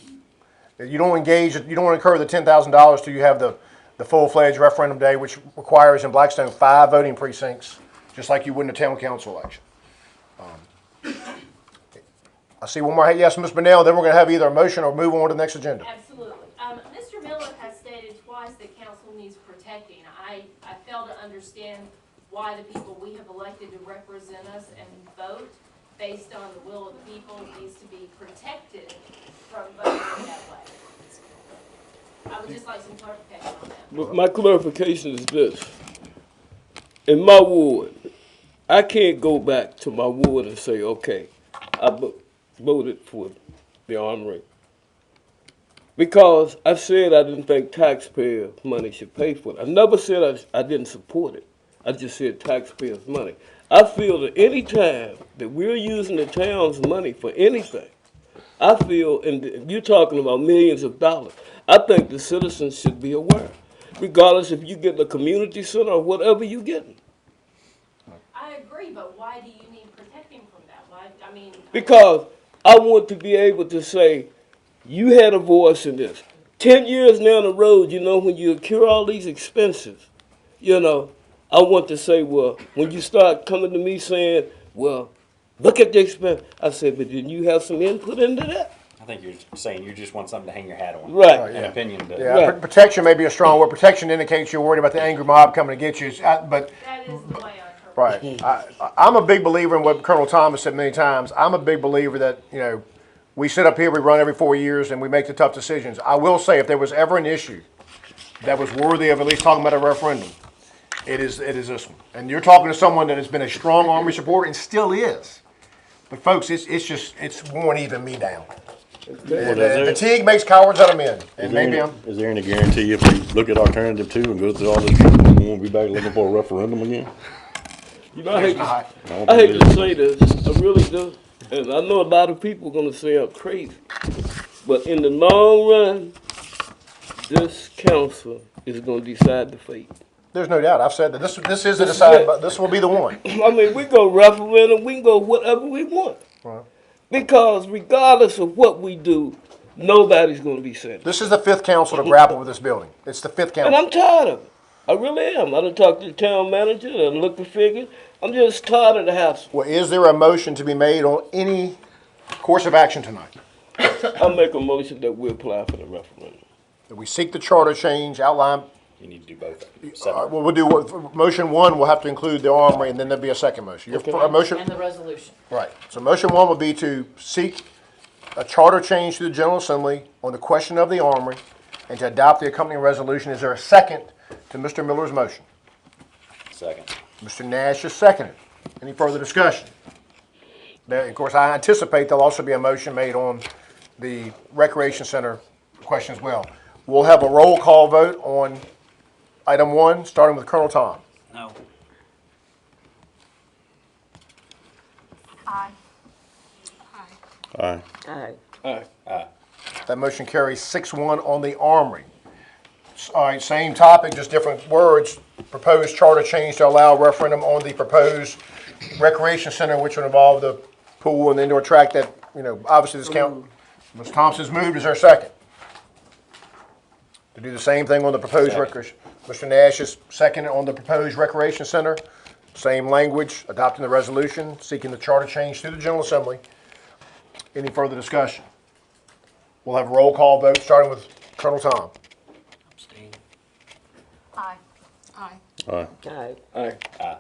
You don't engage, you don't incur the $10,000 till you have the full-fledged referendum day, which requires in Blackstone 5 voting precincts, just like you would in a town council election. I see one more. Hey, yes, Ms. Bonnell, then we're going to have either a motion or move on to the next agenda. Absolutely. Mr. Miller has stated twice that council needs protecting. I fail to understand why the people we have elected to represent us and vote based on the will of the people needs to be protected from voting that way. I would just like some clarification on that. But my clarification is this. In my ward, I can't go back to my ward and say, okay, I voted for the armory. Because I said I didn't think taxpayer money should pay for it. I never said I didn't support it. I just said taxpayers' money. I feel that any time that we're using the town's money for anything, I feel, and you're talking about millions of dollars, I think the citizens should be aware, regardless if you get the community center or whatever you getting. I agree, but why do you need protecting from that? Why, I mean. Because I want to be able to say, you had a voice in this. 10 years down the road, you know, when you incur all these expenses, you know, I want to say, well, when you start coming to me saying, well, look at the expense, I said, but didn't you have some input into that? I think you're saying you just want something to hang your hat on. Right. An opinion to. Yeah, right. Protection may be a strong word. Protection indicates you're worried about the angry mob coming to get you. But That is the way I interpret it. right, I'm a big believer in what Colonel Thomas said many times. I'm a big believer that, you know, we sit up here, we run every 4 years, and we make the tough decisions. I will say, if there was ever an issue that was worthy of at least talking about a referendum, it is this one. And you're talking to someone that has been a strong Army supporter and still is. But folks, it's worn even me down. Fatigue makes cowards out of men. And maybe Is there any guarantee if we look at alternative 2 and go through all this trouble, we won't be back looking for a referendum again? You know, I hate to say this, I really do. And I know a lot of people are going to say I'm crazy. But in the long run, this council is going to decide the fate. There's no doubt. I've said that this is the decide, but this will be the one. I mean, we go referendum, we can go whatever we want. Right. Because regardless of what we do, nobody's going to be sentenced. This is the 5th council to grapple with this building. It's the 5th council. And I'm tired of it. I really am. I done talked to the town manager and looked at figures. I'm just tired of the hassle. Well, is there a motion to be made on any course of action tonight? I make a motion that we apply for the referendum. That we seek the charter change, outline. You need to do both. Well, we'll do motion 1. We'll have to include the armory, and then there'll be a second motion. Okay. Your motion, And the resolution. right? So motion 1 would be to seek a charter change to the General Assembly on the question of the armory, and to adopt the accompanying resolution. Is there a second to Mr. Miller's motion? Second. Mr. Nash is seconded. Any further discussion? Now, of course, I anticipate there'll also be a motion made on the Recreation Center question as well. We'll have a roll call vote on Item 1, starting with Colonel Tom. No. Aye. Aye. Aye. That motion carries 6-1 on the Armory. All right, same topic, just different words. Proposed charter change to allow referendum on the proposed recreation center, which would involve the pool and the indoor track that, obviously this count. Ms. Thompson's moved, is there a second? To do the same thing on the proposed recreation. Mr. Nash is second on the proposed recreation center. Same language, adopting the resolution, seeking the charter change to the General Assembly. Any further discussion? We'll have a roll call vote, starting with Colonel Tom. Abstain. Aye. Aye. Aye.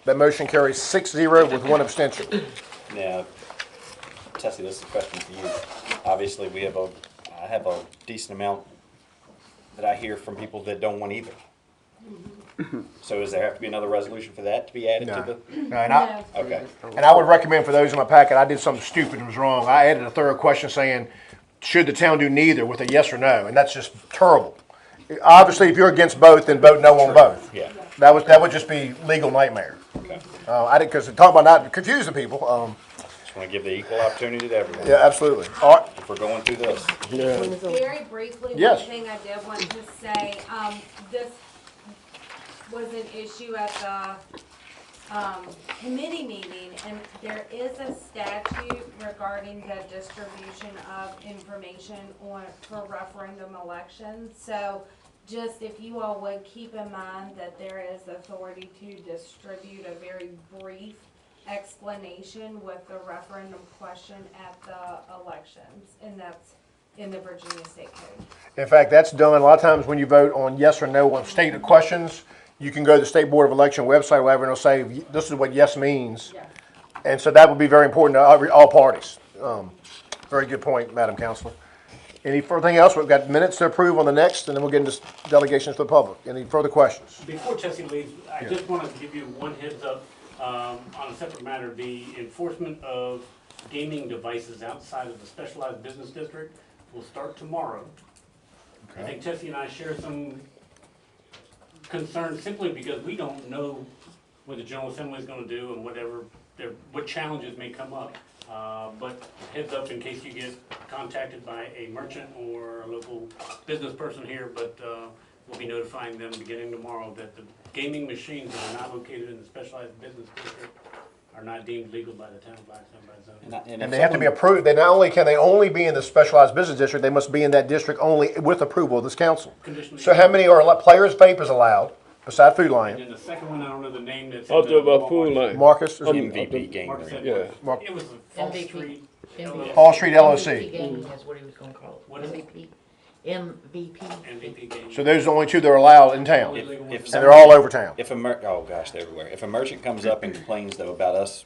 That motion carries 6-0 with 1 abstention. Now, Tessie, this is a question for you. Obviously, I have a decent amount that I hear from people that don't want either. So does there have to be another resolution for that to be added to the? No, and Okay. I would recommend for those in my packet, I did something stupid and was wrong. I added a third question saying, should the town do neither with a yes or no? And that's just terrible. Obviously, if you're against both, then vote no on both. Yeah. That would just be legal nightmare. Okay. I didn't, because talk about not confusing people. Just want to give the equal opportunity to everyone. Yeah, absolutely. All right. If we're going through this. Very briefly, Yes. one thing I did want to say, this was an issue at the committee meeting, and there is a statute regarding the distribution of information for referendum elections. So just if you all would keep in mind that there is authority to distribute a very brief explanation with the referendum question at the elections, and that's in the Virginia State Code. In fact, that's done a lot of times when you vote on yes or no on stated questions. You can go to the State Board of Election website, whatever, and it'll say, this is what yes means. Yeah. And so that would be very important to all parties. Very good point, Madam Counselor. Any further thing else? We've got minutes to approve on the next, and then we'll get into delegations to the public. Any further questions? Before Tessie leaves, I just wanted to give you one heads up on a separate matter. The enforcement of gaming devices outside of the specialized business district will start tomorrow. I think Tessie and I share some concerns simply because we don't know what the General Assembly is going to do and what challenges may come up. But heads up in case you get contacted by a merchant or a local business person here, but we'll be notifying them beginning tomorrow that the gaming machines that are not located in the specialized business district are not deemed legal by the town of Blackstone by zoning. And they have to be approved. They not only can they only be in the specialized business district, they must be in that district only with approval of this council. So how many are players vapors allowed beside Food And Lion? then the second one, I don't know the name that's. I'll talk about Food Lion. Marcus? MVP game. Mark said, Yeah. it was a Fall MVP. Street. MVP. Hall Street LLC. MVP gaming is what he was gonna call it. What is it? MVP. MVP. MVP game. So those are the only two that are allowed in town. If And they're all over town. oh gosh, they're everywhere. If a merchant comes up and complains though about us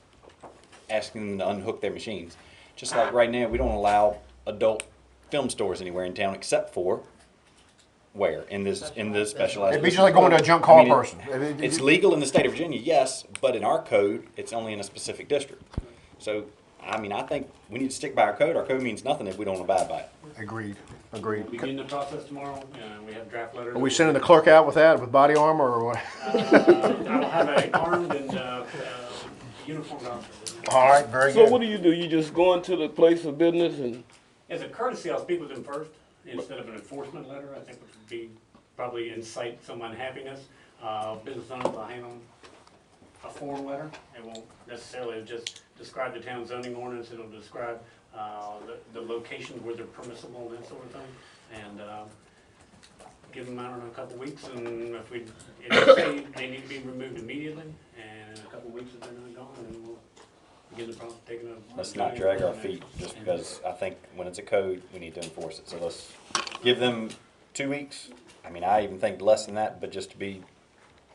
asking them to unhook their machines, just like right now, we don't allow adult film stores anywhere in town except for where? In this specialized. It'd be just like going to a junk car I mean, person. It's legal in the state of Virginia, yes, but in our code, it's only in a specific district. So, I mean, I think we need to stick by our code. Our code means nothing if we don't abide by it. Agreed. We'll begin the process tomorrow. We have draft letters. Are we sending the clerk out with that, with body armor or what? I will have a armed and uniformed officer. All right, very So good. what do? You just go into the place of business and As a courtesy, I'll speak with them first instead of an enforcement letter. I think which would be probably incite some unhappiness. Business owners will hand them a form letter. It won't necessarily just describe the town zoning ordinance. It'll describe the locations where they're permissible and that sort of thing. And give them out in a couple weeks. And if they say they need to be removed immediately, and in a couple weeks if they're not gone, then we'll begin the process of taking a. Let's not drag our feet just because I think when it's a code, we need to enforce it. So let's give them 2 weeks. I mean, I even think less than that, but just to be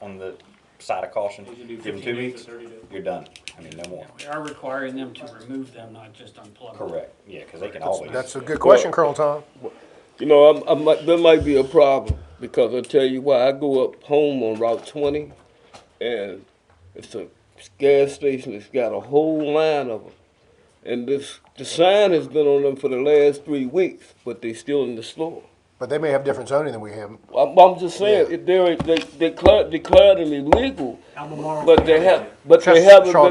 on the side of caution, give them 2 weeks, you're done. I mean, no more. We are requiring them to remove them, not just unplug them. Correct, yeah, because they can always. That's a good question, Colonel Tom. you know, there might be a problem because I tell you why. I go up home on Route 20, and it's a gas station that's got a whole line of them, and the sign has been on them for the last 3 weeks, but they still in the store. But they may have different zoning than we have. I'm just saying, if they declared them illegal, but they haven't been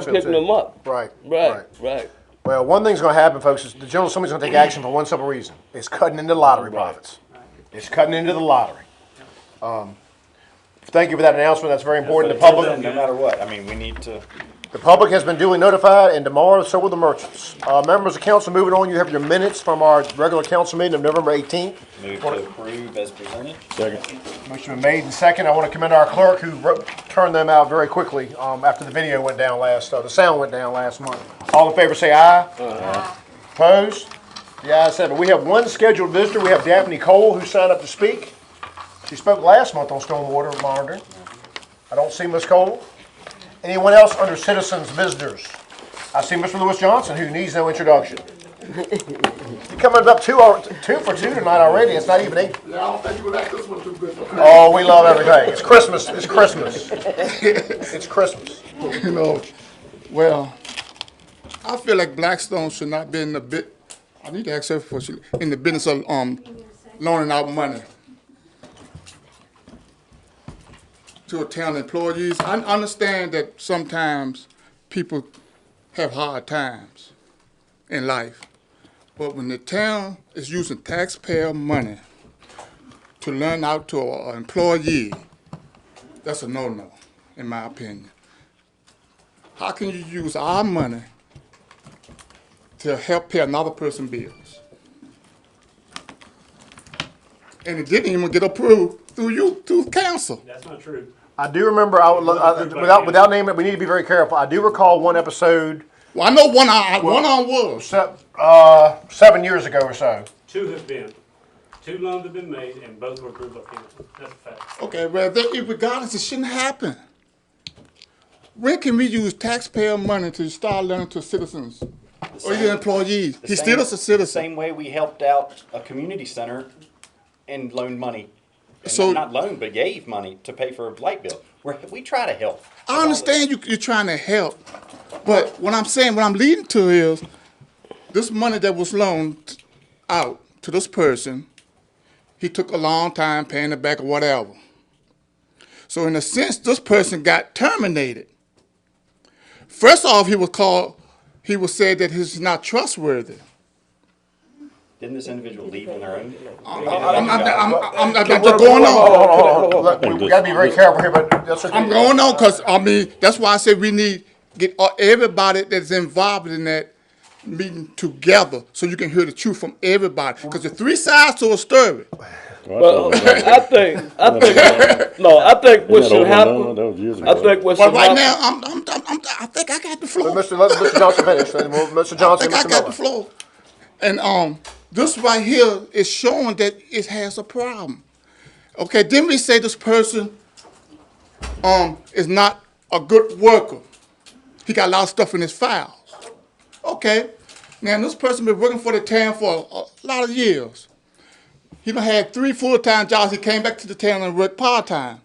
picking them up. Right. Right. Well, one thing's gonna happen, folks, is the General Assembly's gonna take action for one simple reason. It's cutting into lottery profits. It's cutting into the lottery. Thank you for that announcement. That's very important. The public, No matter what, I mean, we need to. the public has been duly notified, and tomorrow, so will the merchants. Members of council, moving on, you have your minutes from our regular council meeting of November 18th. Move to approve as presented. Second. Motion been made and second. I want to commend our clerk who turned them out very quickly after the video went down the sound went down last month. All in favor say aye. Aye. Opposed? The ayes have it. We have one scheduled visitor. We have Daphne Cole who signed up to speak. She spoke last month on stormwater monitoring. I don't see Ms. Cole. Anyone else under citizens visitors? I see Mr. Lewis Johnson who needs no introduction. You're coming up two for two tonight already. It's not even 8. Yeah, I don't think you would like this one too good. Oh, we love everything. It's Christmas. It's Christmas. It's Christmas. You know, well, I feel like Blackstone should not be in the I need to ask her for in the business of loaning out money to town employees. I understand that sometimes people have hard times in life, but when the town is using taxpayer money to loan out to an employee, that's a no-no, in my opinion. How can you use our money to help pay another person's bills? And it didn't even get approved through council. That's not true. I do remember, without naming it, we need to be very careful. I do recall one episode. Well, I know one on was. 7 years ago or so. Two loans have been made and both were approved by council. That's a fact. Okay, well, regardless, it shouldn't happen. When can we use taxpayer money to start loaning to citizens or even employees? He's still a citizen. The same way we helped out a community center and loaned money. So not loaned, but gave money to pay for a light bill. We try to help. I understand you're trying to help, but what I'm leading to is this money that was loaned out to this person, he took a long time paying it back or whatever. So in a sense, this person got terminated. First off, he was said that he's not trustworthy. Didn't this individual leave on their own? I'm just going on. We got to be very careful here, but that's okay. I'm going on because, that's why I say we need to get everybody that's involved in that meeting together so you can hear the truth from everybody. Because there's 3 sides to a story. Well, I think what should happen. But right now, I think I got the floor. Let Mr. Johnson finish. Then Mr. Johnson. I got the floor. And this right here is showing that it has a problem. Okay, then we say this person is not a good worker. He got a lot of stuff in his files. Okay, now this person been working for the town for a lot of years. He done had 3 full-time jobs. He came back to the town and worked part-time.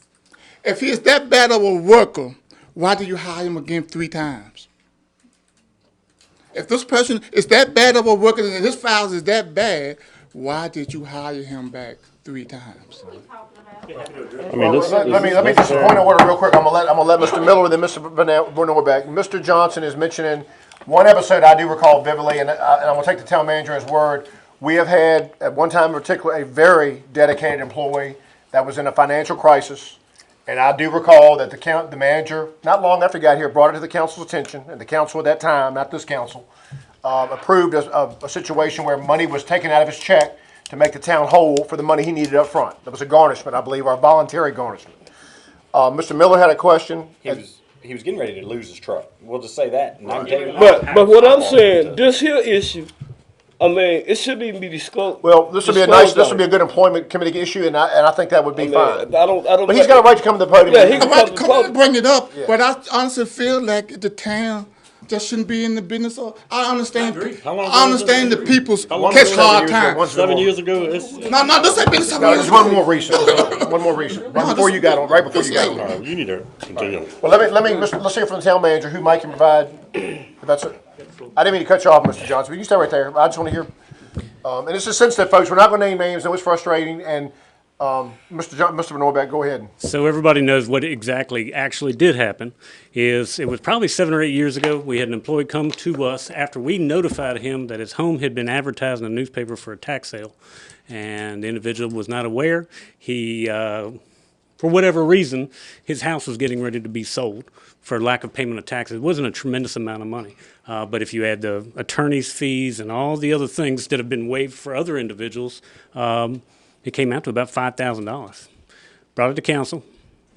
If he is that bad of a worker, why do you hire him again 3 times? If this person is that bad of a worker and his files is that bad, why did you hire him back 3 times? I mean, let me just point of order real quick. I'm gonna let Mr. Miller and then Mr. Bernard back. Mr. Johnson is mentioning one episode I do recall vividly, and I'm gonna take the town manager at his word. We have had at one time in particular a very dedicated employee that was in a financial crisis. And I do recall that the manager, not long after he got here, brought it to the council's attention, and the council at that time, not this council, approved a situation where money was taken out of his check to make the town whole for the money he needed up front. That was a garnishment, I believe, or a voluntary garnishment. Mr. Miller had a question. He was getting ready to lose his truck. We'll just say that. And I can tell you but what I'm saying, this here issue, I mean, it shouldn't even be disclosed. Well, this would be a good employment committee issue, and I think that would be fine. I don't. But he's got a right to come to the podium. Yeah, he can come and bring it up. Yeah. But I honestly feel like the town just shouldn't be in the business of. I understand the people's catch hard times. 7 years ago. No, this ain't been 7 years ago. One more recent. Right before you got on. Right before you got on. You need to continue. Well, let's hear from the town manager who Mike can provide. If that's it. I didn't mean to cut you off, Mr. Johnson, but you stay right there. I just want to hear. And this is sensitive, folks. We're not going to name names. It was frustrating. And Mr. Norbeck, go ahead. So everybody knows what exactly actually did happen. Is it was probably 7 or 8 years ago. We had an employee come to us after we notified him that his home had been advertised in the newspaper for a tax sale, and the individual was not aware. He, for whatever reason, his house was getting ready to be sold for lack of payment of taxes. It wasn't a tremendous amount of money, but if you add the attorney's fees and all the other things that have been waived for other individuals, it came out to about $5,000. Brought it to council.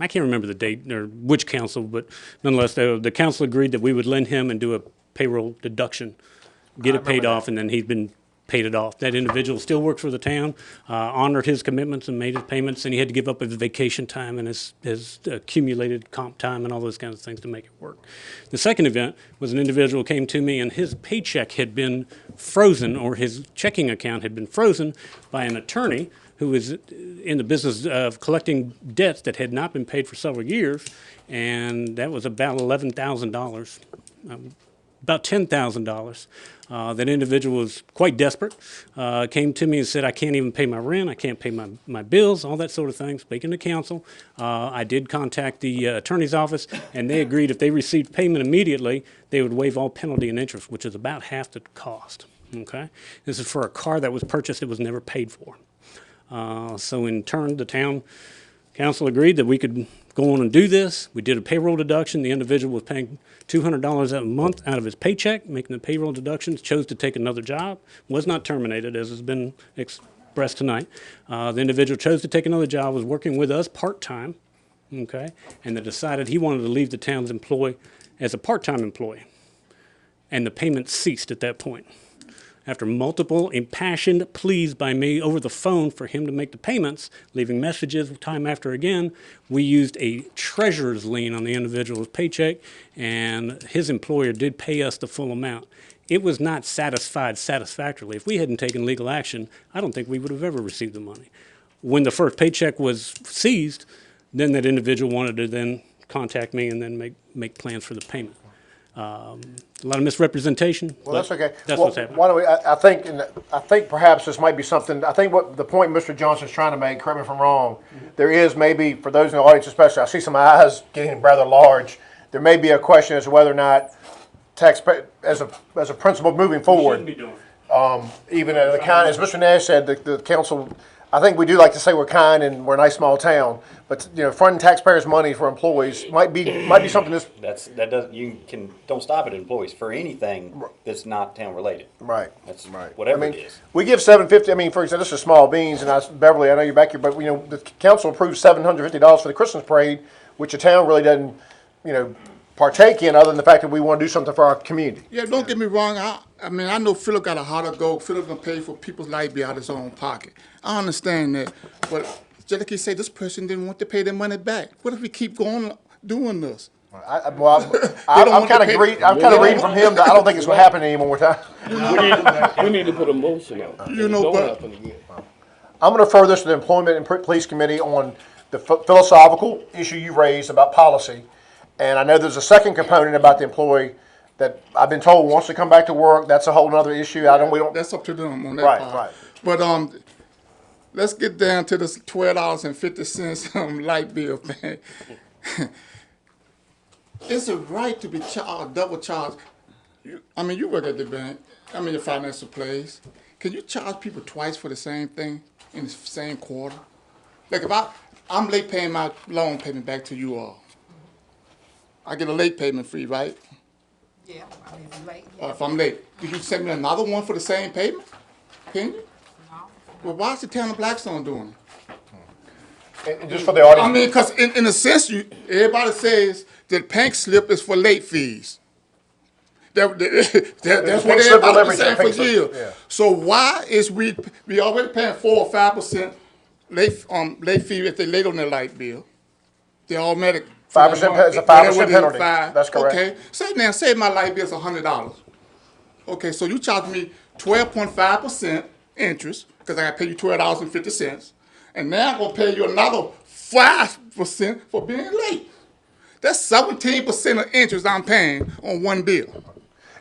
I can't remember the date or which council, but nonetheless, the council agreed that we would lend him and do a payroll deduction, get it paid off, and then he's been paid it off. That individual still works for the town, honored his commitments and made his payments, and he had to give up his vacation time and his accumulated comp time and all those kinds of things to make it work. The second event was an individual came to me and his paycheck had been frozen, or his checking account had been frozen by an attorney who was in the business of collecting debts that had not been paid for several years, and that was about $11,000, about $10,000. That individual was quite desperate, came to me and said, I can't even pay my rent, I can't pay my bills, all that sort of thing. Speaking to council, I did contact the attorney's office, and they agreed if they received payment immediately, they would waive all penalty and interest, which is about half the cost, okay? This is for a car that was purchased that was never paid for. So in turn, the town council agreed that we could go on and do this. We did a payroll deduction. The individual was paying $200 a month out of his paycheck, making the payroll deductions, chose to take another job, was not terminated, as has been expressed tonight. The individual chose to take another job, was working with us part-time, okay, and then decided he wanted to leave the town's employ as a part-time employee. And the payment ceased at that point. After multiple impassioned pleas by me over the phone for him to make the payments, leaving messages time after again, we used a treasurer's lien on the individual's paycheck, and his employer did pay us the full amount. It was not satisfied satisfactorily. If we hadn't taken legal action, I don't think we would have ever received the money. When the first paycheck was seized, then that individual wanted to then contact me and then make plans for the payment. A lot of misrepresentation. Well, that's okay. That's well, what's happening. Why don't we, I think perhaps this might be something, I think what the point Mr. Johnson's trying to make, correct me if I'm wrong, there is maybe, for those in the audience especially, I see some eyes getting rather large, there may be a question as to whether or not taxpayer, as a principle moving forward, Shouldn't be doing. even the kind, as Mr. Nash said, the council, I think we do like to say we're kind and we're a nice small town, but fronting taxpayers' money for employees might be something don't stop at employees for anything that's not town related. Right. That's right. Whatever it is. We give $750. I mean, for example, this is small beans, and Beverly, I know you're back here, but the council approved $750 for the Christmas parade, which the town really doesn't, partake in, other than the fact that we want to do something for our community. Yeah, don't get me wrong. I mean, I know Philip got a heart of gold. Philip gonna pay for people's light bill out of his own pocket. I understand that, but just like you say, this person didn't want to pay their money back. What if we keep going doing this? I'm kind of reading from him that I don't think it's going to happen any more time. We need to put a motion out. I'm going to refer this to the Employment and Police Committee on the philosophical issue you raised about policy. And I know there's a second component about the employee that I've been told wants to come back to work. That's a whole other issue. That's up to them on that part. Right. But let's get down to this $12.50 light bill, man. It's a right to be charged, double charged. You work at the bank. The financial place. Can you charge people twice for the same thing in the same quarter? Like if I'm late paying my loan payment back to you all, I get a late payment fee, right? Yeah, if you're late. Or if I'm late, can you send me another one for the same payment? Can you? No. Well, why is the town of Blackstone doing it? And just for the audience. Because in a sense, everybody says that pink slip is for late fees. That's what everybody's saying for years. Yeah. So why is we already paying 4 or 5% late fee if they late on their light bill? The automatic 5% is a 5% penalty. That's correct. Okay. Say my light bill is $100. Okay, so you charge me 12.5% interest because I got to pay you $12.50, and now I'm gonna pay you another 5% for being late. That's 17% of interest I'm paying on one bill.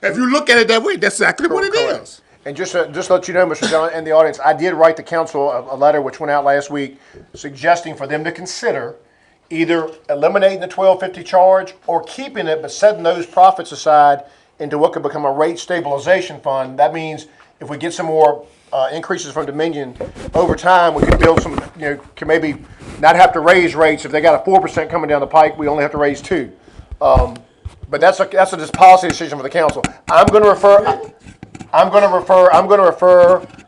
If you look at it that way, that's exactly what it is. And just to let you know, Mr. John, and the audience, I did write the council a letter which went out last week suggesting for them to consider either eliminating the $12.50 charge or keeping it, but setting those profits aside into what could become a rate stabilization fund. That means if we get some more increases from Dominion over time, we could build some, can maybe not have to raise rates. If they got a 4% coming down the pike, we only have to raise 2%. But that's a just policy decision for the council. I'm going to refer,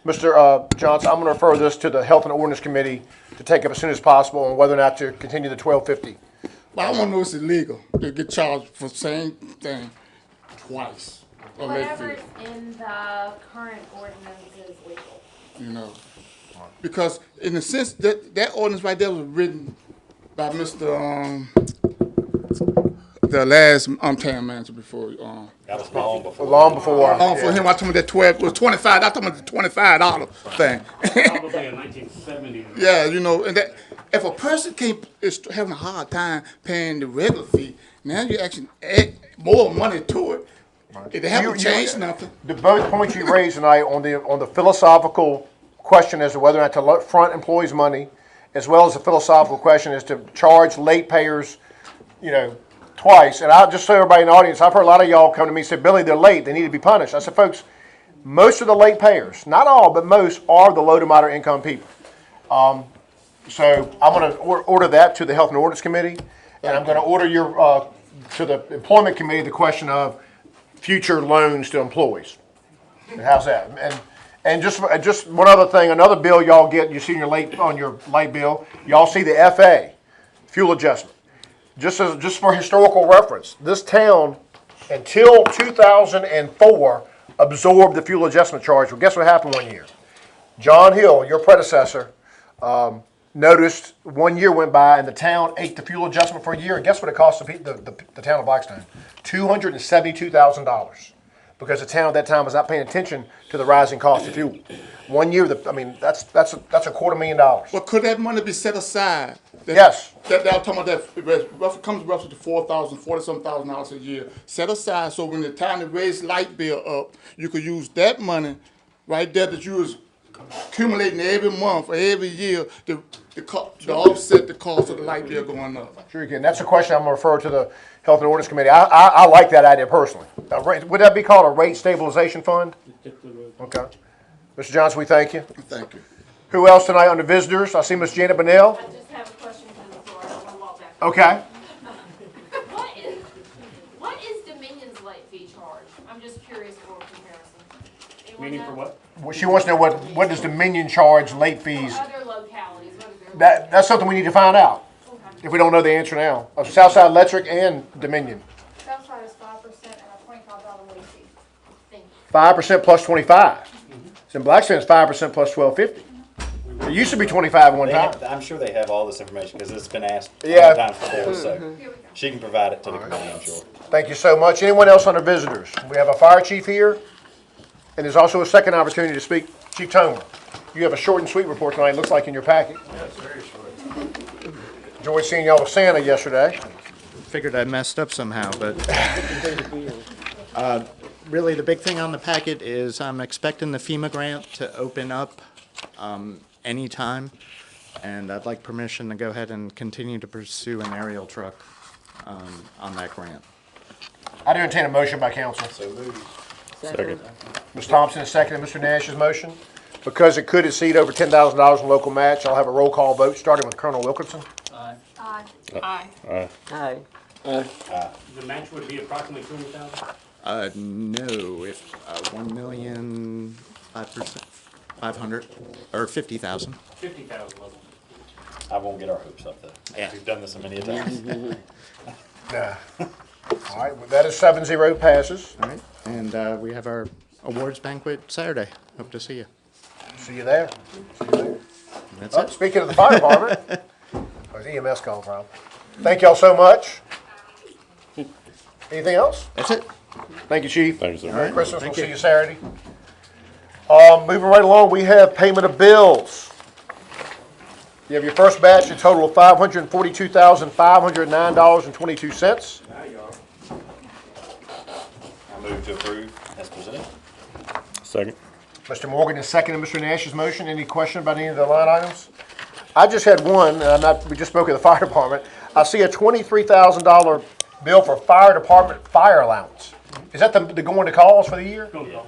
Mr. Johnson, I'm going to refer this to the Health and Ordinance Committee to take up as soon as possible on whether or not to continue the $12.50. But I want to know it's illegal to get charged for the same thing twice. Whatever's in the current ordinance is legal. Because in the sense that ordinance right there was written by Mr. The last town manager before. That was long before. Long before. For him, I told him that 12 was 25. I told him the $25 thing. Probably in 1970. Yeah, and that if a person is having a hard time paying the regular fee, now you actually add more money to it. They haven't changed nothing. The both points you raised tonight on the philosophical question as to whether or not to front employees' money, as well as the philosophical question as to charge late payers, twice. And I'll just say everybody in the audience, I've heard a lot of y'all come to me and say, Billy, they're late. They need to be punished. I said, folks, most of the late payers, not all, but most, are the low to moderate income people. So I'm going to order that to the Health and Ordinance Committee, and I'm going to order to the Employment Committee the question of future loans to employees. And how's that? And just one other thing, another bill y'all get, you see on your light bill, y'all see the FA, fuel adjustment. Just for historical reference, this town, until 2004, absorbed the fuel adjustment charge. Well, guess what happened one year? John Hill, your predecessor, noticed 1 year went by and the town ate the fuel adjustment for a year. And guess what it cost the town of Blackstone? $272,000. Because the town at that time was not paying attention to the rising cost of fuel. 1 year, that's $250,000. Well, could that money be set aside? Yes. That I'm talking about that comes roughly to $40,000 a year. Set aside so when the time to raise light bill up, you could use that money right there that you was accumulating every month or every year to offset the cost of the light bill going up. Sure you can. That's a question I'm going to refer to the Health and Ordinance Committee. I like that idea personally. Would that be called a rate stabilization fund? Okay. Mr. Johnson, we thank you. Thank you. Who else tonight under visitors? I see Ms. Janet Bonnell. I just have a question for the floor. I don't want to walk back. Okay. What is Dominion's late fee charge? I'm just curious for comparison. Anyone Meaning know? for what? Well, she wants to know what does Dominion charge late fees? For other localities, what is their That's something we need to find out. If we don't know the answer now. Of Southside Electric and Dominion. Southside is 5% and a $25 late fee. Thank you. 5% plus 25. So in Blackstone, it's 5% plus $12.50. It used to be 25 at one time. I'm sure they have all this information because it's been asked Yeah. times before, so she can provide it to the committee, I'm sure. Thank you so much. Anyone else under visitors? We have a fire chief here, and there's also a second opportunity to speak. Chief Tomer, you have a short and sweet report tonight, looks like in your packet. Yes, very short. Enjoyed seeing y'all with Santa yesterday. Figured I messed up somehow, but really the big thing on the packet is I'm expecting the FEMA grant to open up anytime, and I'd like permission to go ahead and continue to pursue an aerial truck on that grant. I'd entertain a motion by council. So moved. Second. Ms. Thompson has seconded Mr. Nash's motion. Because it could exceed over $10,000 in local match, I'll have a roll call vote, starting with Colonel Wilkinson. Aye. Aye. Aye. Aye. The match would be approximately 200,000? No, if 1,000,000, 5%, 500, or 50,000. 50,000 level. I won't get our hopes up though. Yeah. We've done this many a times. Yeah. All right, well, that is 7-0 passes. All right, and we have our awards banquet Saturday. Hope to see you. See you there. See you there. That's Oh, it. speaking of the fire department, where's EMS calling from? Thank y'all so much. Anything else? That's it. Thank you, Chief. Thank you, sir. Merry Christmas. Thank We'll you. see you Saturday. Moving right along, we have payment of bills. You have your first batch, a total of $542,509.22. I move to approve as presented. Second. Mr. Morgan is second Mr. Nash's motion. Any question about any of the line items? I just had one, we just spoke of the fire department. I see a $23,000 bill for fire department fire allowance. Is that the going to calls for the year? Go call.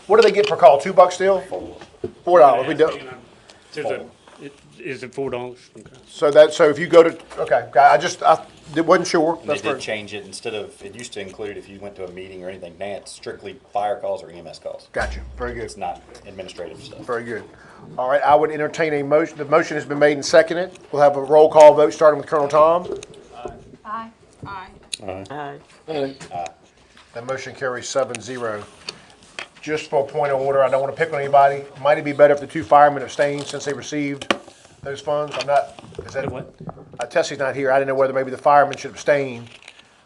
What do they get per call? $2 still? $4. We do. Is it $4? Okay. So if you go to, okay, I wasn't sure. And they did change it, instead of, it used to include if you went to a meeting or anything, now it's strictly fire calls or EMS calls. Gotcha. Very good. It's not administrative stuff. Very good. All right, I would entertain a motion. The motion has been made and seconded. We'll have a roll call vote starting with Colonel Tom. Aye. Aye. That motion carries 7-0. Just for a point of order, I don't want to pick on anybody. Might it be better if the two firemen abstained since they received those funds? I'm not, is that What? Tessie's not here. I didn't know whether maybe the firemen should abstain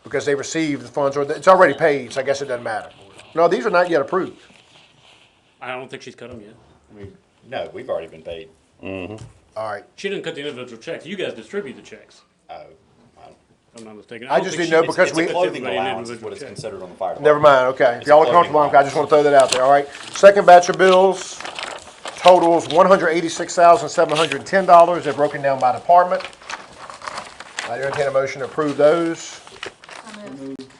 because they received the funds, or it's already paid, so I guess it doesn't matter. No, these are not yet approved. I don't think she's cut them yet. No, we've already been paid. All right. She didn't cut the individual checks. You guys distribute the checks. Oh, If I'm not mistaken. I just didn't know because it's a clothing allowance is what it's considered on the fire department. Never mind, okay. If It's y'all a are comfortable, clothing I just want to throw that out there, all right? Second batch of bills totals $186,710. They're broken down by department. I entertain a motion to approve those.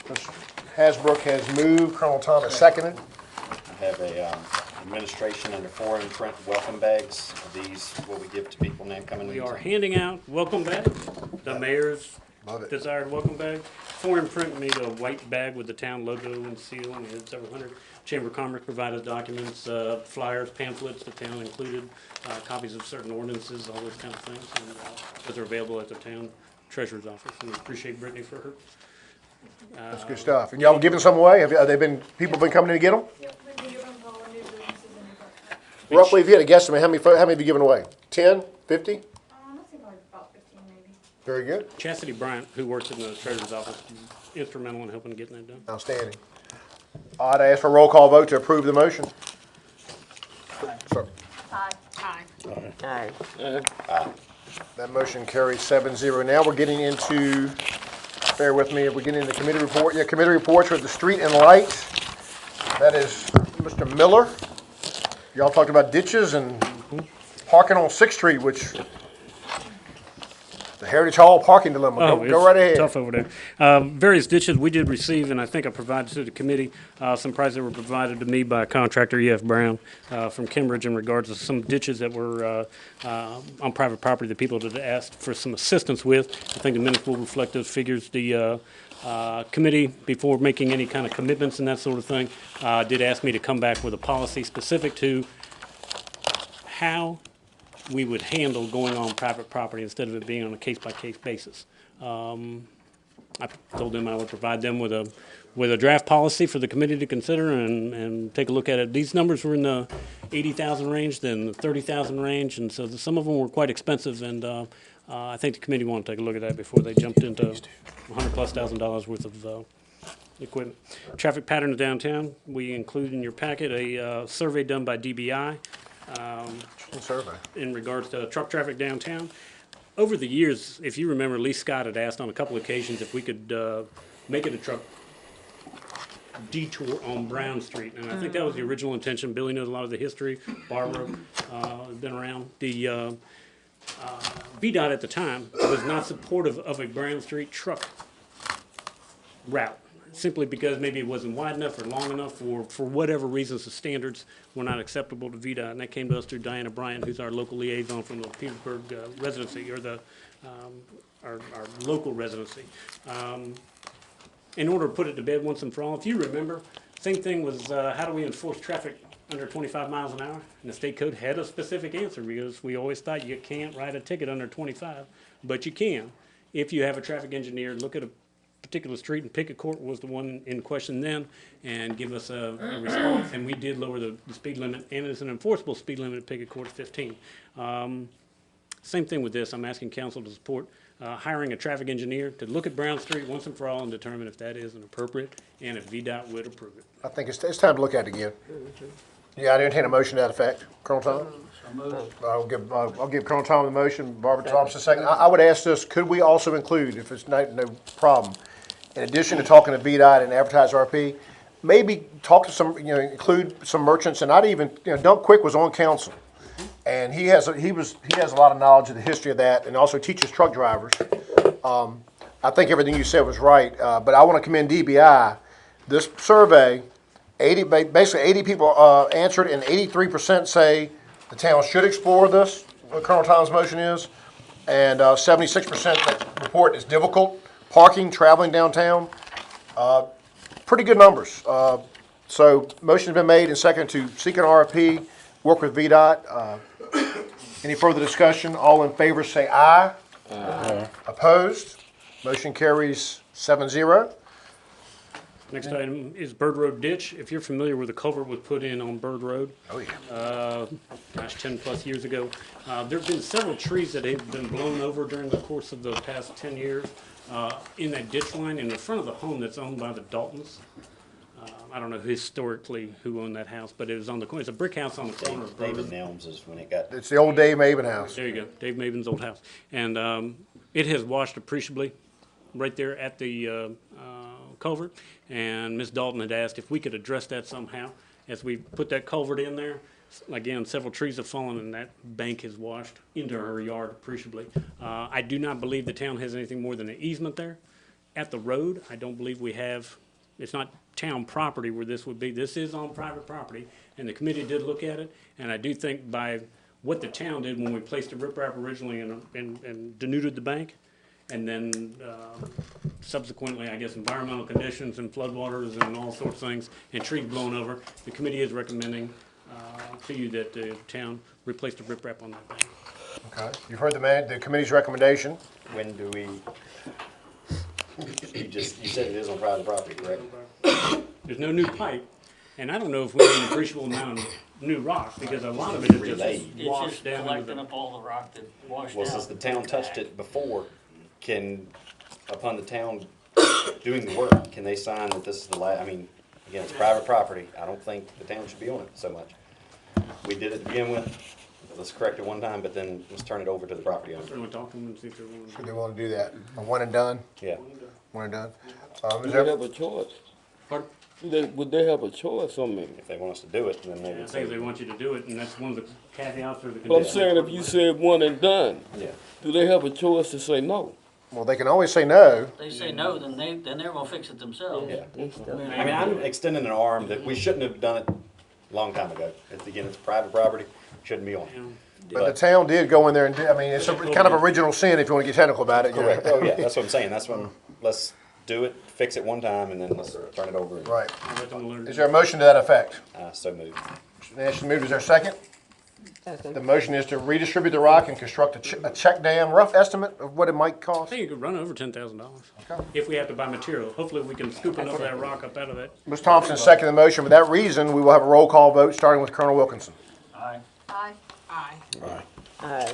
Mr. Hasbrook has moved, Colonel Thomas seconded. I have a administration under foreign print welcome bags. These what we give to people now coming in. We are handing out welcome bags, the mayor's Love it. desired welcome bag. Foreign Print made a white bag with the town logo and seal, and it had several hundred. Chamber of Commerce provided documents, flyers, pamphlets, the town included, copies of certain ordinances, all those kind of things. And those are available at the town treasurer's office, and we appreciate Brittany for her. That's good stuff. And y'all giving some away? Have they been, people been coming in to get them? Yep, we've been giving them to all the new businesses in New Brunswick. Roughly, if you had a guesstimate, how many have you given away? 10, 50? I think like about 15 maybe. Very good. Chastity Bryant, who works in the treasurer's office, is instrumental in helping getting that done. Outstanding. I'd ask for a roll call vote to approve the motion. Sir. Aye. Aye. That motion carries 7-0. Now we're getting into, bear with me, we're getting into committee report. Yeah, committee reports with the street and lights. That is Mr. Miller. Y'all talked about ditches and parking on 6th Street, which, the Heritage Hall parking dilemma. Go right ahead. Tough over there. Various ditches we did receive, and I think I provided to the committee some prices that were provided to me by contractor E.F. Brown from Cambridge in regards to some ditches that were on private property that people had asked for some assistance with. I think the minutes will reflect those figures. The committee, before making any kind of commitments and that sort of thing, did ask me to come back with a policy specific to how we would handle going on private property instead of it being on a case-by-case basis. I told them I would provide them with a draft policy for the committee to consider and take a look at it. These numbers were in the 80,000 range, then the 30,000 range, and so some of them were quite expensive, and I think the committee wanted to take a look at that before they jumped into $100,000+ worth of equipment. Traffic pattern of downtown, we include in your packet a survey done by DBI. Survey. In regards to truck traffic downtown. Over the years, if you remember, Lee Scott had asked on a couple occasions if we could make it a truck detour on Brown Street, and I think that was the original intention. Billy knows a lot of the history. Barbara has been around. The VDOT at the time was not supportive of a Brown Street truck route, simply because maybe it wasn't wide enough or long enough, or for whatever reasons the standards were not acceptable to VDOT. And that came to us through Diana Bryant, who's our local liaison from the Petersburg residency, or the our local residency. In order to put it to bed once and for all, if you remember, same thing was how do we enforce traffic under 25 miles an hour? And the state code had a specific answer, because we always thought you can't write a ticket under 25, but you can if you have a traffic engineer look at a particular street, and Pickett Court was the one in question then, and give us a response, and we did lower the speed limit, and it's an enforceable speed limit at Pickett Court of 15. Same thing with this. I'm asking council to support hiring a traffic engineer to look at Brown Street once and for all and determine if that is an appropriate, and if VDOT would approve it. I think it's time to look at it again. Yeah, I entertain a motion to that effect. Colonel Tom? I'll give Colonel Tom the motion, Barbara Thompson second. I would ask this, could we also include, if it's no problem, in addition to talking to VDOT and Advertise RP, maybe talk to some, include some merchants, and I'd even, Dunk Quick was on council. And he has a lot of knowledge of the history of that, and also teaches truck drivers. I think everything you said was right, but I want to commend DBI. This survey, basically 80 people answered, and 83% say the town should explore this, what Colonel Tom's motion is, and 76% that report is difficult. Parking, traveling downtown, pretty good numbers. So motion's been made and seconded to seek an RFP, work with VDOT. Any further discussion? All in favor say aye. Aye. Opposed? Motion carries 7-0. Next item is Bird Road ditch. If you're familiar where the culvert was put in on Bird Road. Oh, yeah. 10 plus years ago. There've been several trees that have been blown over during the course of the past 10 years in that ditch line in the front of the home that's owned by the Daltons. I don't know historically who owned that house, but it was on the corner. It's a brick house on the corner of Bird. David Nelms is when it got. It's the old Dave Maven house. There you go, Dave Maven's old house. And it has washed appreciably right there at the culvert. And Ms. Dalton had asked if we could address that somehow. As we put that culvert in there, again, several trees have fallen and that bank has washed into her yard appreciably. I do not believe the town has anything more than an easement there. At the road, I don't believe we have, it's not town property where this would be. This is on private property, and the committee did look at it. And I do think by what the town did when we placed the riprap originally and denuded the bank, and then subsequently, I guess, environmental conditions and floodwaters and all sorts of things, and trees blown over, the committee is recommending to you that the town replace the riprap on that bank. Okay. You've heard the committee's recommendation. When do we? You said it is on private property, correct? There's no new pipe, and I don't know if we need an appreciable amount of new rock, because a lot of it is just It's washed just down. collecting up all the rock that washed out. Well, since the town touched it before, upon the town doing the work, can they sign that this is the last, I mean, again, it's private property. I don't think the town should be on it so much. We did it to begin with. Let's correct it one time, but then let's turn it over to the property owner. Certainly talk to them and see if they're willing. Should they want to do that? A one and done? Yeah. One and done. Do they have a choice? Pardon? Would they have a choice on me? If they want us to do it, then they I would think say. they want you to do it, and that's one of the caveats or the conditions. But I'm saying if you said one and done, Yeah. do they have a choice to say no? Well, they can always say no. If they say no, then they're gonna fix it themselves. Yeah. I mean, I'm extending an arm that we shouldn't have done it a long time ago. It's private property, shouldn't be on it. But the town did go in there and do, I mean, it's kind of original sin if you want to get technical about it. Correct. Oh, yeah, that's what I'm saying. That's when, let's do it, fix it one time, and then let's turn it over. Right. I'll let them learn. Is there a motion to that effect? So moved. Mr. Nash moved. Is there a second? The motion is to redistribute the rock and construct a check dam. Rough estimate of what it might I cost? think you could run over $10,000 Okay. if we have to buy material. Hopefully, we can scoop enough of that rock up out of that. Ms. Thompson seconded the motion. For that reason, we will have a roll call vote, starting with Colonel Wilkinson. Aye. Aye. Aye.